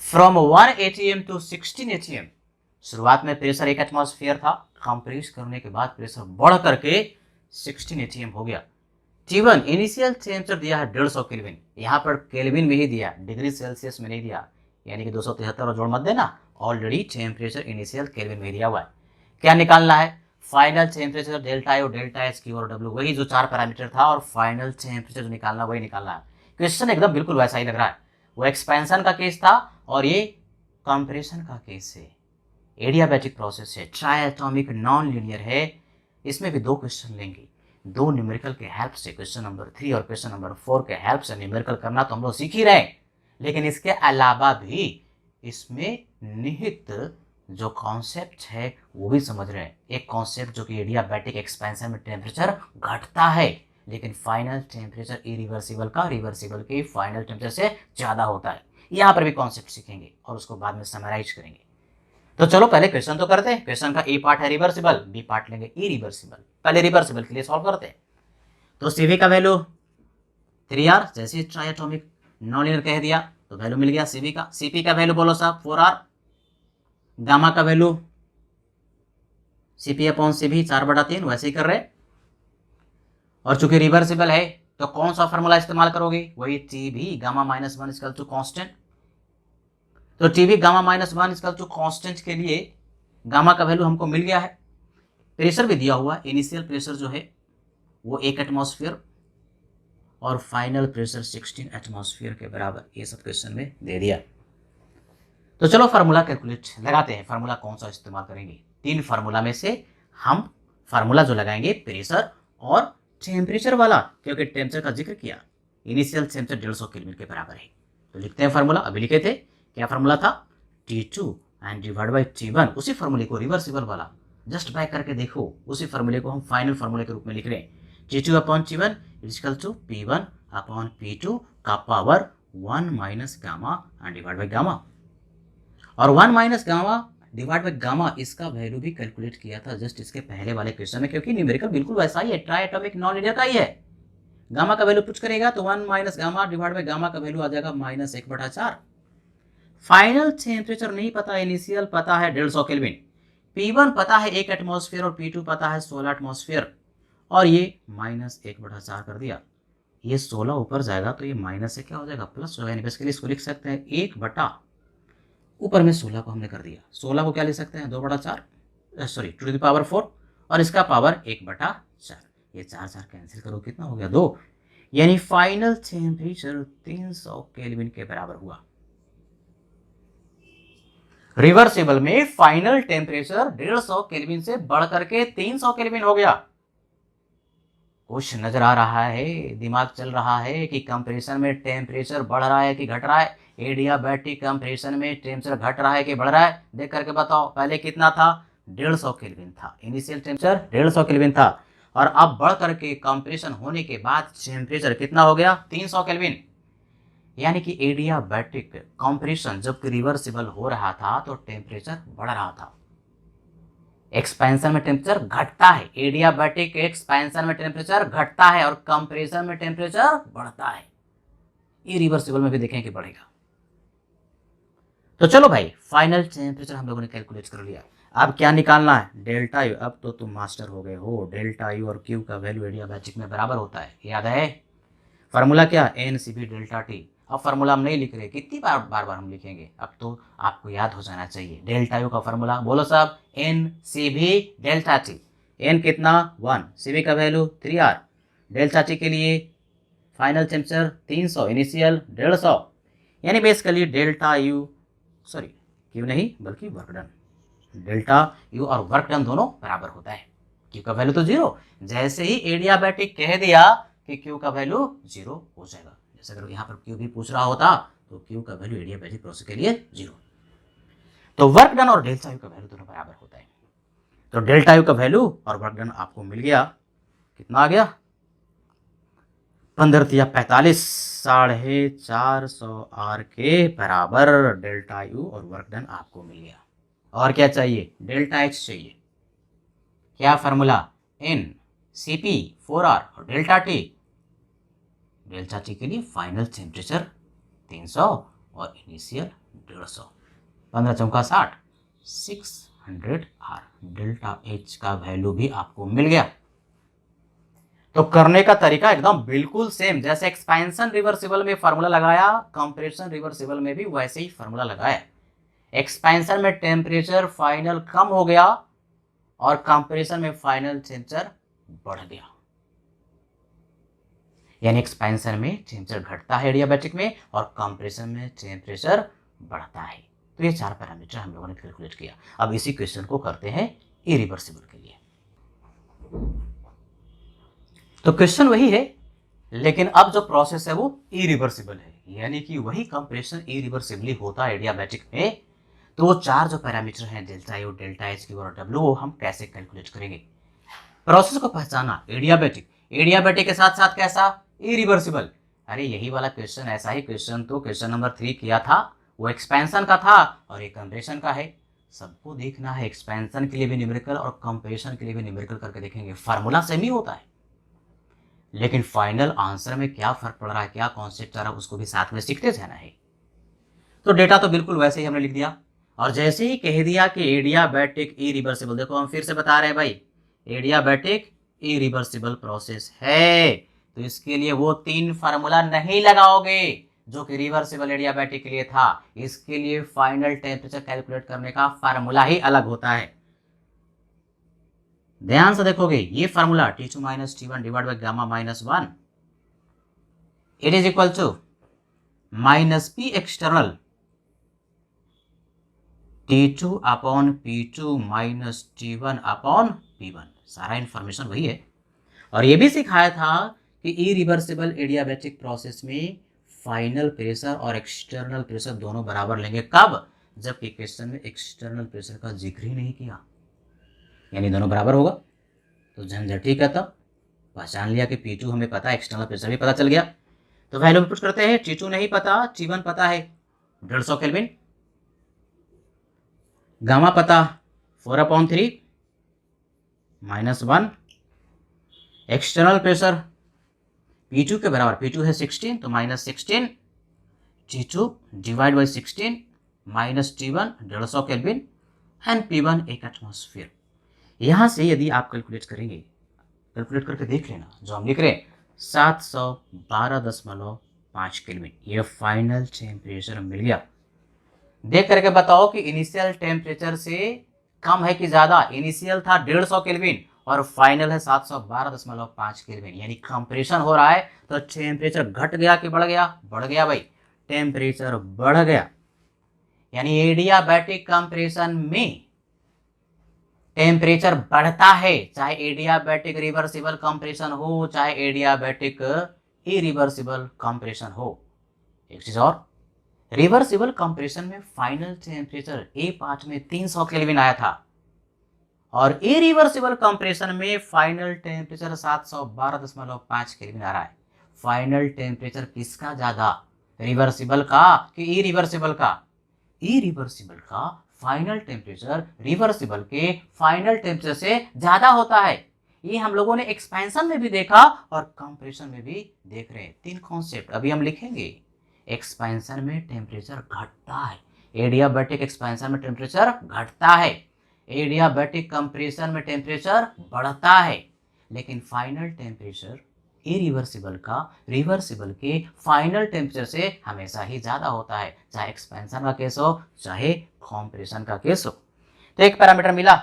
फ्रॉम 1 atm टू 16 atm, शुरुआत में प्रेशर 1 एटमॉस्फेयर था, कंप्रेस करने के बाद प्रेशर बढ़ करके 16 atm हो गया। T1 इनिशियल टेम्परेचर दिया है 150 केल्विन, यहाँ पर केल्विन में ही दिया, डिग्री सेल्सियस में नहीं दिया, यानी कि 273 और जोड़ मत देना, ऑलरेडी टेम्परेचर इनिशियल केल्विन में दिया हुआ है। क्या निकालना है, final temperature delta U, delta H, Q और डब्ल्यू, वही जो 4 पैरामीटर था, और फाइनल टेम्परेचर जो निकालना वही निकालना है। क्वेश्चन एकदम बिल्कुल वैसा ही लग रहा है, वो एक्सपेंशन का केस था और ये कंप्रेशन का केस है। एडियाबैटिक प्रोसेस है, ट्राइएटॉमिक नॉन लीनियर है। इसमें भी 2 क्वेश्चन लेंगे, 2 न्यूमेरिकल के हेल्प से, क्वेश्चन नंबर 3 और क्वेश्चन नंबर 4 के हेल्प से न्यूमेरिकल करना तो हम लोग सीख ही रहे हैं, लेकिन इसके अलावा भी इसमें निहित जो कॉन्सेप्ट है वो भी समझ रहे हैं। एक कॉन्सेप्ट जो कि एडियाबैटिक एक्सपेंशन में टेम्परेचर घटता है, लेकिन फाइनल टेम्परेचर इरिवर्सिबल का रिवर्सिबल के फाइनल टेम्परेचर से ज़्यादा होता है। यहाँ पर भी कॉन्सेप्ट सीखेंगे और उसको बाद में समराइज करेंगे। तो चलो पहले क्वेश्चन तो करते हैं। क्वेश्चन का ए पार्ट है रिवर्सिबल, बी पार्ट लेंगे इरिवर्सिबल। पहले रिवर्सिबल के लिए सॉल्व करते हैं। तो सीवी का वैल्यू 3R, जैसे ट्राइएटॉमिक नॉन लीनियर कह दिया तो वैल्यू मिल गया सीवी का। सीपी का वैल्यू बोलो साहब 4R, गामा का वैल्यू सीपी अपॉन सीवी 4/3, वैसे ही कर रहे। और चूंकि रिवर्सिबल है तो कौन सा फॉर्मूला इस्तेमाल करोगे, वही TV gamma minus 1 equal to constant. तो TV gamma minus 1 equal to constant के लिए गामा का वैल्यू हमको मिल गया है। प्रेशर भी दिया हुआ, इनिशियल प्रेशर जो है वो 1 एटमॉस्फेयर और फाइनल प्रेशर 16 एटमॉस्फेयर के बराबर, ये सब क्वेश्चन में दे दिया। तो चलो फार्मूला कैलकुलेट लगाते हैं। फार्मूला कौन सा इस्तेमाल करेंगे? 3 फार्मूला में से हम फार्मूला जो लगाएंगे प्रेशर और टेम्परेचर वाला, क्योंकि टेम्परेचर का जिक्र किया, इनिशियल टेम्परेचर 150 केल्विन के बराबर है। तो लिखते हैं फार्मूला। अभी लिखे थे, क्या फार्मूला था? T2 and divide by T1। उसी फार्मूले को रिवर्सिबल वाला जस्ट बैक करके देखो, उसी फार्मूले को हम फाइनल फार्मूले के रूप में लिख रहे हैं। T2 upon T1 equal to P1 upon P2 का power 1 minus gamma and divide by gamma. और 1 minus gamma divide by gamma, इसका वैल्यू भी कैलकुलेट किया था जस्ट इसके पहले वाले क्वेश्चन में, क्योंकि न्यूमेरिकल बिल्कुल वैसा ही है, ट्राई एटॉमिक नॉन लीनियर का ही है। गामा का वैल्यू पुट करेगा तो 1 minus gamma divide by gamma का वैल्यू आ जाएगा -1/4। फाइनल टेम्परेचर नहीं पता, इनिशियल पता है 150 केल्विन, P1 पता है 1 एटमॉस्फेयर और P2 पता है 16 एटमॉस्फेयर, और ये -1/4 कर दिया। ये 16 ऊपर जाएगा तो ये माइनस से क्या हो जाएगा, प्लस हो जाएगा। बेसिकली इसको लिख सकते हैं 1 बटा ऊपर में 16 को हमने कर दिया, 16 को क्या लिख सकते हैं 2/4, सॉरी 2 टू द पावर 4, और इसका पावर 1/4। ये 4 कैंसिल करो, कितना हो गया 2। यानी फाइनल टेम्परेचर 300 केल्विन के बराबर हुआ। रिवर्सिबल में फाइनल टेम्परेचर 150 केल्विन से बढ़ करके 300 केल्विन हो गया। कुछ नजर आ रहा है, दिमाग चल रहा है कि कंप्रेशन में टेम्परेचर बढ़ रहा है कि घट रहा है। एडियाबैटिक कंप्रेशन में टेम्परेचर घट रहा है कि बढ़ रहा है, देख करके बताओ। पहले कितना था? 150 केल्विन था, इनिशियल टेम्परेचर 150 केल्विन था, और अब बढ़ करके कंप्रेशन होने के बाद टेम्परेचर कितना हो गया? 300 केल्विन। यानी कि एडियाबैटिक कंप्रेशन जब रिवर्सिबल हो रहा था तो टेम्परेचर बढ़ रहा था, एक्सपेंशन में टेम्परेचर घटता है। एडियाबैटिक एक्सपेंशन में टेम्परेचर घटता है और कंप्रेशन में टेम्परेचर बढ़ता है। इरिवर्सिबल में भी देखें कि बढ़ेगा। तो चलो भाई, फाइनल टेम्परेचर हम लोगों ने कैलकुलेट कर लिया। अब क्या निकालना है? Delta U. अब तो तुम मास्टर हो गए हो, डेल्टा यू और क्यू का वैल्यू एडियाबैटिक में बराबर होता है, याद है? फार्मूला क्या? NCB delta T. अब फार्मूला हम नहीं लिख रहे, कितनी बार बार हम लिखेंगे? अब तो आपको याद हो जाना चाहिए। डेल्टा यू का फार्मूला बोलो साहब, NCB डेल्टा टी। एन कितना? 1, CB का वैल्यू 3R, डेल्टा टी के लिए फाइनल टेम्परेचर 300, इनिशियल 150। यानी basically delta U, sorry Q नहीं बल्कि वर्क डन, डेल्टा यू और वर्क डन दोनों बराबर होता है। क्यू का वैल्यू तो 0, जैसे ही एडियाबैटिक कह दिया कि क्यू का वैल्यू 0 हो जाएगा। जैसे अगर यहाँ पर क्यू भी पूछ रहा होता तो क्यू का वैल्यू एडियाबैटिक प्रोसेस के लिए 0। तो वर्क डन और डेल्टा यू का वैल्यू दोनों बराबर होता है। तो डेल्टा यू का वैल्यू और वर्क डन आपको मिल गया, कितना आ गया? 15 या 45, 450 R के बराबर डेल्टा यू और वर्क डन आपको मिल गया। और क्या चाहिए? डेल्टा एच चाहिए। क्या फार्मूला? NCP 4R और डेल्टा टी। डेल्टा टी के लिए फाइनल टेम्परेचर 300 और इनिशियल 150, 15 चौका 60, 600R। डेल्टा एच का वैल्यू भी आपको मिल गया। तो करने का तरीका एकदम बिल्कुल सेम, जैसे एक्सपेंशन रिवर्सिबल में फार्मूला लगाया, कंप्रेशन रिवर्सिबल में भी वैसे ही फार्मूला लगाया। एक्सपेंशन में टेम्परेचर फाइनल कम हो गया और कंप्रेशन में फाइनल टेम्परेचर बढ़ गया। यानी एक्सपेंशन में टेम्परेचर घटता है एडियाबैटिक में, और कंप्रेशन में टेम्परेचर बढ़ता है। तो ये 4 पैरामीटर हम लोगों ने कैलकुलेट किया। अब इसी क्वेश्चन को करते हैं इरिवर्सिबल के लिए। तो क्वेश्चन वही है, लेकिन अब जो प्रोसेस है वो इरिवर्सिबल है, यानी कि वही कंप्रेशन इरिवर्सिबली होता है एडियाबैटिक में। तो वो 4 जो पैरामीटर हैं, delta U, delta H, Q और डब्ल्यू, वो हम कैसे कैलकुलेट करेंगे? प्रोसेस को पहचाना, एडियाबैटिक, एडियाबैटिक के साथ साथ कैसा? इरिवर्सिबल। अरे यही वाला क्वेश्चन, ऐसा ही क्वेश्चन तो क्वेश्चन नंबर 3 किया था, वो एक्सपेंशन का था और ये कंप्रेशन का है। सबको देखना है, एक्सपेंशन के लिए भी न्यूमेरिकल और कंप्रेशन के लिए भी न्यूमेरिकल करके देखेंगे। फार्मूला सेम ही होता है, लेकिन फाइनल आंसर में क्या फर्क पड़ रहा है, क्या कॉन्सेप्ट आ रहा है, उसको भी साथ में सीखते जाना है। तो डेटा तो बिल्कुल वैसे ही हमने लिख दिया, और जैसे ही कह दिया कि एडियाबैटिक इरिवर्सिबल, देखो हम फिर से बता रहे हैं भाई, एडियाबैटिक इरिवर्सिबल प्रोसेस है, तो इसके लिए वो 3 फार्मूला नहीं लगाओगे जो कि रिवर्सिबल एडियाबैटिक के लिए था। इसके लिए फाइनल टेम्परेचर कैलकुलेट करने का फार्मूला ही अलग होता है। ध्यान से देखोगे, ये formula T2 - T1 divide by gamma -1, it is equal to minus P external T2 upon P2 minus T1 upon P1। सारा इंफॉर्मेशन वही है। और ये भी सिखाया था कि इरिवर्सिबल एडियाबैटिक प्रोसेस में फाइनल प्रेशर और एक्सटर्नल प्रेशर दोनों बराबर लेंगे। कब? जबकि क्वेश्चन में एक्सटर्नल प्रेशर का जिक्र ही नहीं किया, यानी दोनों बराबर होगा। तो झंझट ही खत्म, पहचान लिया कि P2 हमें पता है, एक्सटर्नल प्रेशर भी पता चल गया। तो वैल्यू पुट करते हैं। T2 नहीं पता, T1 पता है 150 केल्विन, गामा पता 4/3 -1, एक्सटर्नल प्रेशर P2 के बराबर, P2 है 16 तो -16, T2 divide by 16 minus T1 150 kelvin and P1 1 atmosphere. यहाँ से यदि आप कैलकुलेट करेंगे, कैलकुलेट करके देख लेना, जो हम लिख रहे हैं 712.5 केल्विन, ये फाइनल टेम्परेचर मिल गया। देख करके बताओ कि इनिशियल टेम्परेचर से कम है कि ज़्यादा। इनिशियल था 150 केल्विन और फाइनल है 712.5 केल्विन, यानी कंप्रेशन हो रहा है। तो टेम्परेचर घट गया कि बढ़ गया? बढ़ गया भाई, टेम्परेचर बढ़ गया। यानी एडियाबैटिक कंप्रेशन में टेम्परेचर बढ़ता है, चाहे एडियाबैटिक रिवर्सिबल कंप्रेशन हो, चाहे एडियाबैटिक इरिवर्सिबल कंप्रेशन हो। एक चीज और, रिवर्सिबल कंप्रेशन में फाइनल टेम्परेचर ए पार्ट में 300 केल्विन आया था और इरिवर्सिबल कंप्रेशन में फाइनल टेम्परेचर 712.5 केल्विन आ रहा है। फाइनल टेम्परेचर किसका ज्यादा, रिवर्सिबल का कि इरिवर्सिबल का? इरिवर्सिबल का फाइनल टेम्परेचर रिवर्सिबल के फाइनल टेम्परेचर से ज्यादा होता है। ये हम लोगों ने एक्सपेंशन में भी देखा और कंप्रेशन में भी देख रहे हैं। 3 कॉन्सेप्ट अभी हम लिखेंगे। एक्सपेंशन में टेम्परेचर घटता है, एडियाबैटिक एक्सपेंशन में टेम्परेचर घटता है, एडियाबैटिक कंप्रेशन में टेम्परेचर बढ़ता है, लेकिन फाइनल टेम्परेचर इरिवर्सिबल का रिवर्सिबल के फाइनल टेम्परेचर से हमेशा ही ज्यादा होता है, चाहे एक्सपेंशन का केस हो चाहे कॉम्प्रेशन का केस हो। तो एक पैरामीटर मिला,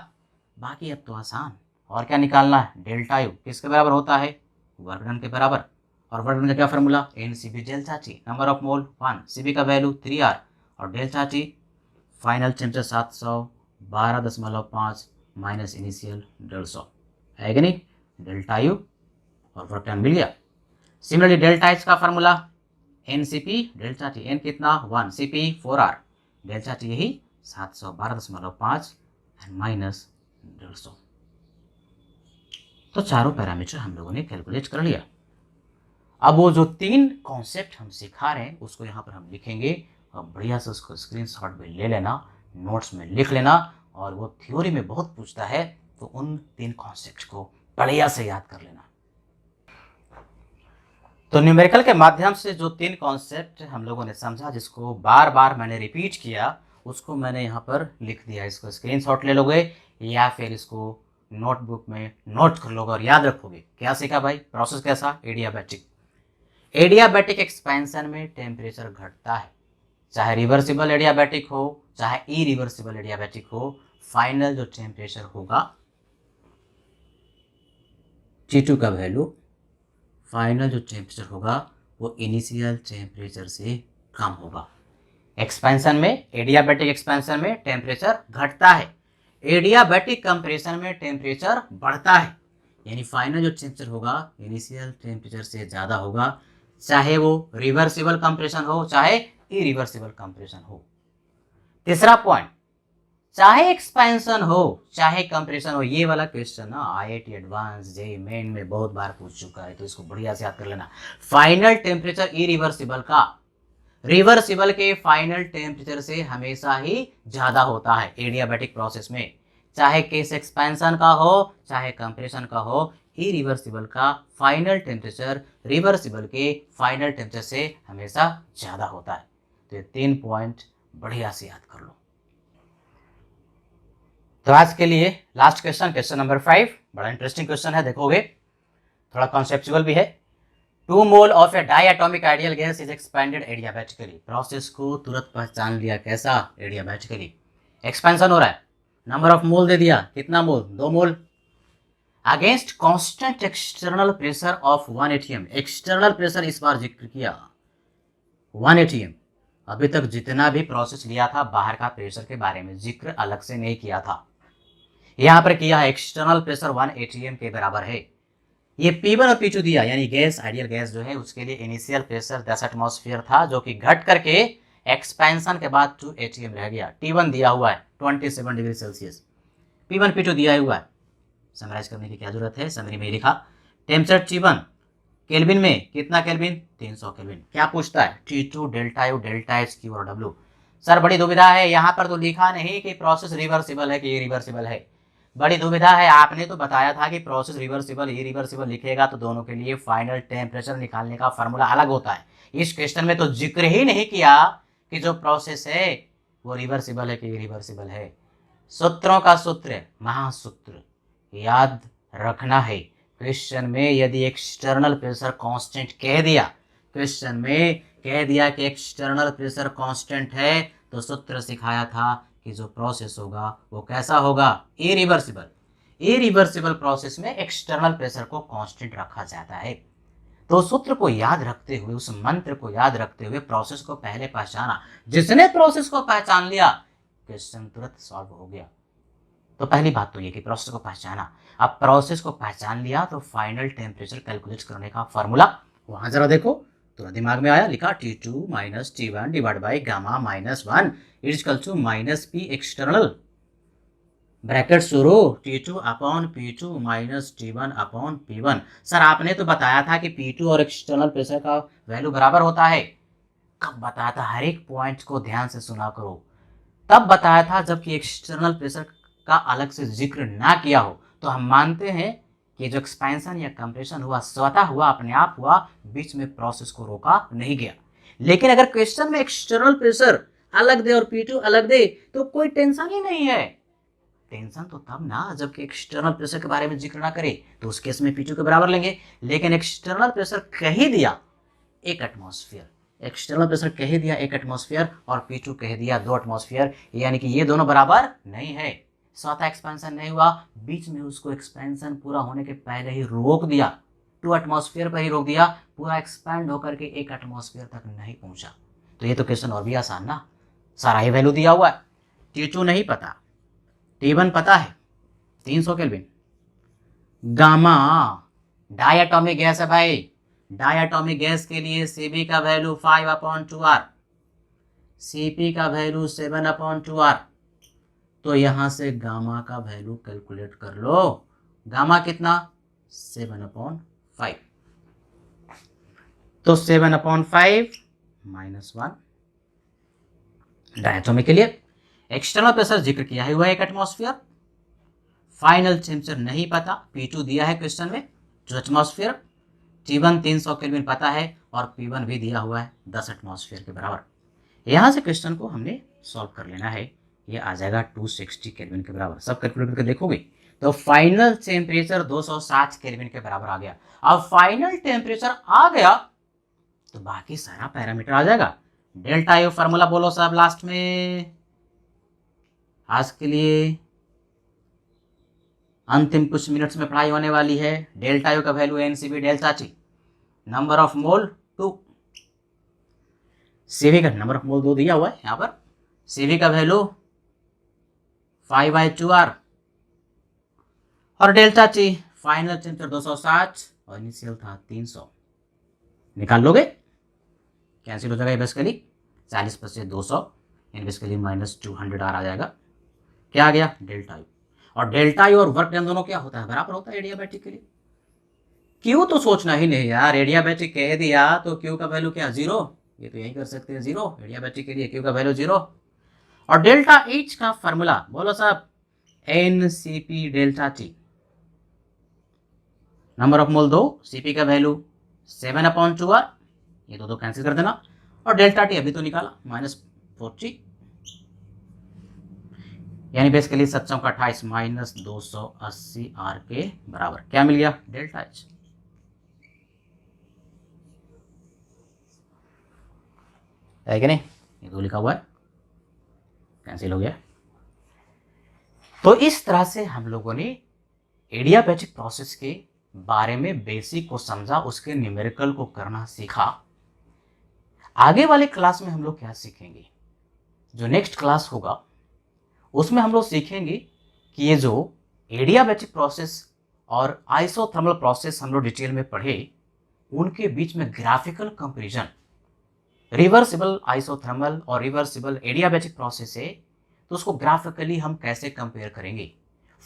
बाकी अब तो आसान। और क्या निकालना है? डेल्टा यू किसके बराबर होता है? वर्क डन के बराबर। और वर्क डन का क्या formula? NCV delta T, number of mole 1, CV का वैल्यू 3R और delta T final temperature 712.5 minus initial 150 है कि नहीं? डेल्टा यू और वर्क डन मिल गया। सिमिलरली डेल्टा एच का formula NCP delta T, N कितना 1, सीपी 4R, डेल्टा टी यही 712.5 एंड माइनस 150। तो चारों पैरामीटर हम लोगों ने कैलकुलेट कर लिया। अब वो जो 3 कॉन्सेप्ट हम सिखा रहे हैं उसको यहाँ पर हम लिखेंगे और बढ़िया से उसको स्क्रीनशॉट में ले लेना, नोट्स में लिख लेना। और वो थ्योरी में बहुत पूछता है तो उन 3 कॉन्सेप्ट को बढ़िया से याद कर लेना। तो न्यूमेरिकल के माध्यम से जो 3 कॉन्सेप्ट हम लोगों ने समझा, जिसको बार बार मैंने रिपीट किया, उसको मैंने यहाँ पर लिख दिया। इसको स्क्रीनशॉट ले लोगे या फिर इसको नोटबुक में नोट कर लोगे और याद रखोगे। क्या सीखा भाई? प्रोसेस कैसा? एडियाबैटिक। एडियाबैटिक एक्सपेंशन में टेम्परेचर घटता है, चाहे रिवर्सिबल एडियाबैटिक हो चाहे इरिवर्सिबल एडियाबैटिक हो। फाइनल जो टेम्परेचर होगा T2 का वैल्यू, फाइनल जो टेम्परेचर होगा वो इनिशियल टेम्परेचर से कम होगा। एक्सपेंशन में, एडियाबैटिक एक्सपेंशन में टेम्परेचर घटता है, एडियाबैटिक कंप्रेशन में टेम्परेचर बढ़ता है, यानी फाइनल जो टेम्परेचर होगा इनिशियल टेम्परेचर से ज़्यादा होगा, चाहे वो रिवर्सिबल कंप्रेशन हो चाहे इरिवर्सिबल कंप्रेशन हो। तीसरा पॉइंट, चाहे एक्सपेंशन हो चाहे कंप्रेशन हो। ये वाला क्वेश्चन ना IIT एडवांस जेईई मेन में बहुत बार पूछ चुका है, तो इसको बढ़िया से याद कर लेना। फाइनल टेम्परेचर इरिवर्सिबल का रिवर्सिबल के फाइनल टेम्परेचर से हमेशा ही ज्यादा होता है एडियाबैटिक प्रोसेस में, चाहे केस एक्सपेंशन का हो चाहे कंप्रेशन का हो। इरिवर्सिबल का फाइनल टेम्परेचर रिवर्सिबल के फाइनल टेम्परेचर से हमेशा ज्यादा होता है। तो ये 3 पॉइंट बढ़िया से याद कर लो। तो आज के लिए लास्ट क्वेश्चन, क्वेश्चन नंबर 5, बड़ा इंटरेस्टिंग क्वेश्चन है, देखोगे थोड़ा कॉन्सेप्चुअल भी है। 2 mole of a diatomic ideal gas is expanded adiabatically. Process को तुरंत पहचान लिया, कैसा? एडियाबैटिकली। एक्सपेंशन हो रहा है, नंबर ऑफ मोल दे दिया, कितना mole? 2 mole. Against constant external pressure of 1 ATM. External pressure इस बार जिक्र किया 1 एटीएम। अभी तक जितना भी प्रोसेस लिया था बाहर का प्रेशर के बारे में जिक्र अलग से नहीं किया था, यहां पर किया है एक्सटर्नल प्रेशर 1 एटीएम के बराबर है। ये P1 और P2 दिया, यानी गैस, आइडियल गैस जो है उसके लिए इनिशियल प्रेशर 10 एटमॉस्फेयर था, जो कि घट करके एक्सपेंशन के बाद 2 एटीएम रह गया। T1 दिया हुआ है 27 डिग्री सेल्सियस, P1 P2 दिया हुआ है। समराइज करने की क्या जरूरत है, समरी में लिखा। टेम्परेचर T1 केल्विन में कितना केल्विन, 300 केल्विन। क्या पूछता है, T2 delta U delta H Q और डब्ल्यू। सर बड़ी दुविधा है, यहाँ पर तो लिखा नहीं कि प्रोसेस रिवर्सिबल है कि इरिवर्सिबल है, बड़ी दुविधा है। आपने तो बताया था कि प्रोसेस रिवर्सिबल इरिवर्सिबल लिखेगा तो दोनों के लिए फाइनल टेम्परेचर निकालने का फॉर्मूला अलग होता है। इस क्वेश्चन में तो जिक्र ही नहीं किया कि जो प्रोसेस है वो रिवर्सिबल है कि इरिवर्सिबल है। सूत्रों का सूत्र, महासूत्र याद रखना है। क्वेश्चन में यदि एक्सटर्नल प्रेशर कांस्टेंट कह दिया, क्वेश्चन में कह दिया कि एक्सटर्नल प्रेशर कांस्टेंट है, तो सूत्र सिखाया था कि जो प्रोसेस होगा वो कैसा होगा, इरिवर्सिबल। इरिवर्सिबल प्रोसेस में एक्सटर्नल प्रेशर को कांस्टेंट रखा जाता है। तो सूत्र को याद रखते हुए, उस मंत्र को याद रखते हुए प्रोसेस को पहले पहचाना। जिसने प्रोसेस को पहचान लिया क्वेश्चन तुरंत सॉल्व हो गया। तो पहली बात तो ये कि प्रोसेस को पहचाना। अब प्रोसेस को पहचान लिया तो फाइनल टेम्परेचर कैलकुलेट करने का फॉर्मूला वहां जरा देखो, तो दिमाग में आया, लिखा T2 minus T1 divide by gamma minus 1 equal to minus P external, bracket शुरू, T2 upon P2 minus T1 upon P1। Sir आपने तो बताया था कि P2 और एक्सटर्नल प्रेशर का वैल्यू बराबर होता है। कब बताया था, हर एक पॉइंट को ध्यान से सुना करो। तब बताया था जबकि एक्सटर्नल प्रेशर का अलग से जिक्र ना किया हो। तो हम मानते हैं कि जो एक्सपेंशन या कंप्रेशन हुआ स्वतः हुआ, अपने आप हुआ, बीच में प्रोसेस को रोका नहीं गया। लेकिन अगर क्वेश्चन में एक्सटर्नल प्रेशर अलग दे और P2 अलग दे तो कोई टेंशन ही नहीं है। टेंशन तो तब ना जबकि एक्सटर्नल प्रेशर के बारे में जिक्र ना करे, तो उस केस में P2 के बराबर लेंगे। लेकिन एक्सटर्नल प्रेशर कह ही दिया 1 एटमॉस्फेयर, एक्सटर्नल प्रेशर कह ही दिया 1 एटमॉस्फेयर और P2 कह दिया 2 एटमॉस्फेयर, यानी कि ये दोनों बराबर नहीं है। स्वतः एक्सपेंशन नहीं हुआ, बीच में उसको एक्सपेंशन पूरा होने के पहले ही रोक दिया, 2 एटमॉस्फेयर पर ही रोक दिया, पूरा एक्सपैंड होकर के 1 एटमॉस्फेयर तक नहीं पहुंचा। तो ये तो क्वेश्चन और भी आसान ना, सारा ही वैल्यू दिया हुआ है। T2 नहीं पता, T1 पता है 300 केल्विन। गामा डायटोमिक गैस है भाई, डायटोमिक गैस के लिए Cb का वैल्यू 5/2R, Cp का वैल्यू 7/2R। तो यहां से गामा का वैल्यू कैलकुलेट कर लो। गामा कितना, 7/5। तो 7/5 -1 डायटोमिक के लिए। एक्सटर्नल प्रेशर जिक्र किया हुआ है 1 एटमॉस्फेयर। फाइनल टेम्परेचर नहीं पता, P2 दिया है क्वेश्चन में 2 एटमॉस्फेयर, T1 300 केल्विन पता है और P1 भी दिया हुआ है 10 एटमॉस्फेयर के बराबर। यहां से क्वेश्चन को हमने सॉल्व कर लेना है। ये आ जाएगा 260 केल्विन के बराबर। सब कैलकुलेट करके देखोगे तो फाइनल टेम्परेचर 260 केल्विन के बराबर आ गया। अब फाइनल टेम्परेचर आ गया तो बाकी सारा पैरामीटर आ जाएगा। डेल्टा यू फार्मूला बोलो सब लास्ट में। आज के लिए अंतिम कुछ मिनट्स में पढ़ाई होने वाली है। डेल्टा यू का value NCV delta T, number of mole 2, CV का नंबर ऑफ मोल 2 दिया हुआ है यहाँ पर, CV का वैल्यू 5/2R और डेल्टा T फाइनल टेम्परेचर 260 और इनिशियल था 300। निकाल लोगे, कैंसिल हो जाएगा बेसिकली, 40 + 200 बेसिकली -200R आ जाएगा। क्या आ गया, डेल्टा यू। और डेल्टा यू और वर्क डन दोनों क्या होता है, बराबर होता है एडियाबैटिक के लिए। क्यू तो सोचना ही नहीं यार, एडियाबैटिक कह दिया तो क्यू का वैल्यू क्या, 0। ये तो यही कर सकते हैं 0, एडियाबैटिक के लिए क्यू का वैल्यू 0। और डेल्टा H का फॉर्मूला बोलो साहब, NCP delta T, number of mole 2, Cp का वैल्यू 7/2R, ये दो कैंसिल कर देना। और डेल्टा T अभी तो निकाला -40, यानी बेसिकली 7×28 -280R के बराबर। क्या मिल गया, डेल्टा H। है कि नहीं, ये तो लिखा हुआ है, कैंसिल हो गया। तो इस तरह से हम लोगों ने एडियाबैटिक प्रोसेस के बारे में बेसिक को समझा, उसके न्यूमेरिकल को करना सीखा। आगे वाले क्लास में हम लोग क्या सीखेंगे, जो नेक्स्ट क्लास होगा उसमें हम लोग सीखेंगे कि ये जो एडियाबैटिक प्रोसेस और आइसोथर्मल प्रोसेस हम लोग डिटेल में पढ़े, उनके बीच में ग्राफिकल कंपैरिजन, रिवर्सिबल आइसोथर्मल और रिवर्सिबल एडियाबैटिक प्रोसेस है तो उसको ग्राफिकली हम कैसे कंपेयर करेंगे,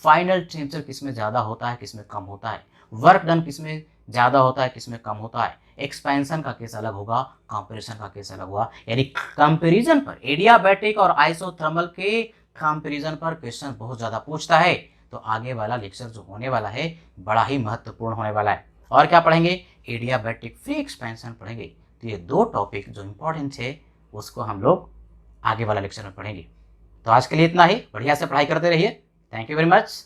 फाइनल टेम्परेचर किस में ज़्यादा होता है किस में कम होता है, वर्क डन किस में ज़्यादा होता है किस में कम होता है, एक्सपेंशन का केस अलग होगा, कंप्रेशन का केस अलग होगा। यानी कंपैरिजन पर, एडियाबैटिक और आइसोथर्मल के कंपैरिजन पर क्वेश्चन बहुत ज़्यादा पूछता है। तो आगे वाला लेक्चर जो होने वाला है बड़ा ही महत्वपूर्ण होने वाला है। और क्या पढ़ेंगे, एडियाबैटिक फ्री एक्सपेंशन पढ़ेंगे। तो ये दो टॉपिक जो इंपॉर्टेंट है उसको हम लोग आगे वाला लेक्चर में पढ़ेंगे। तो आज के लिए इतना ही, बढ़िया से पढ़ाई करते रहिए। Thank you very much.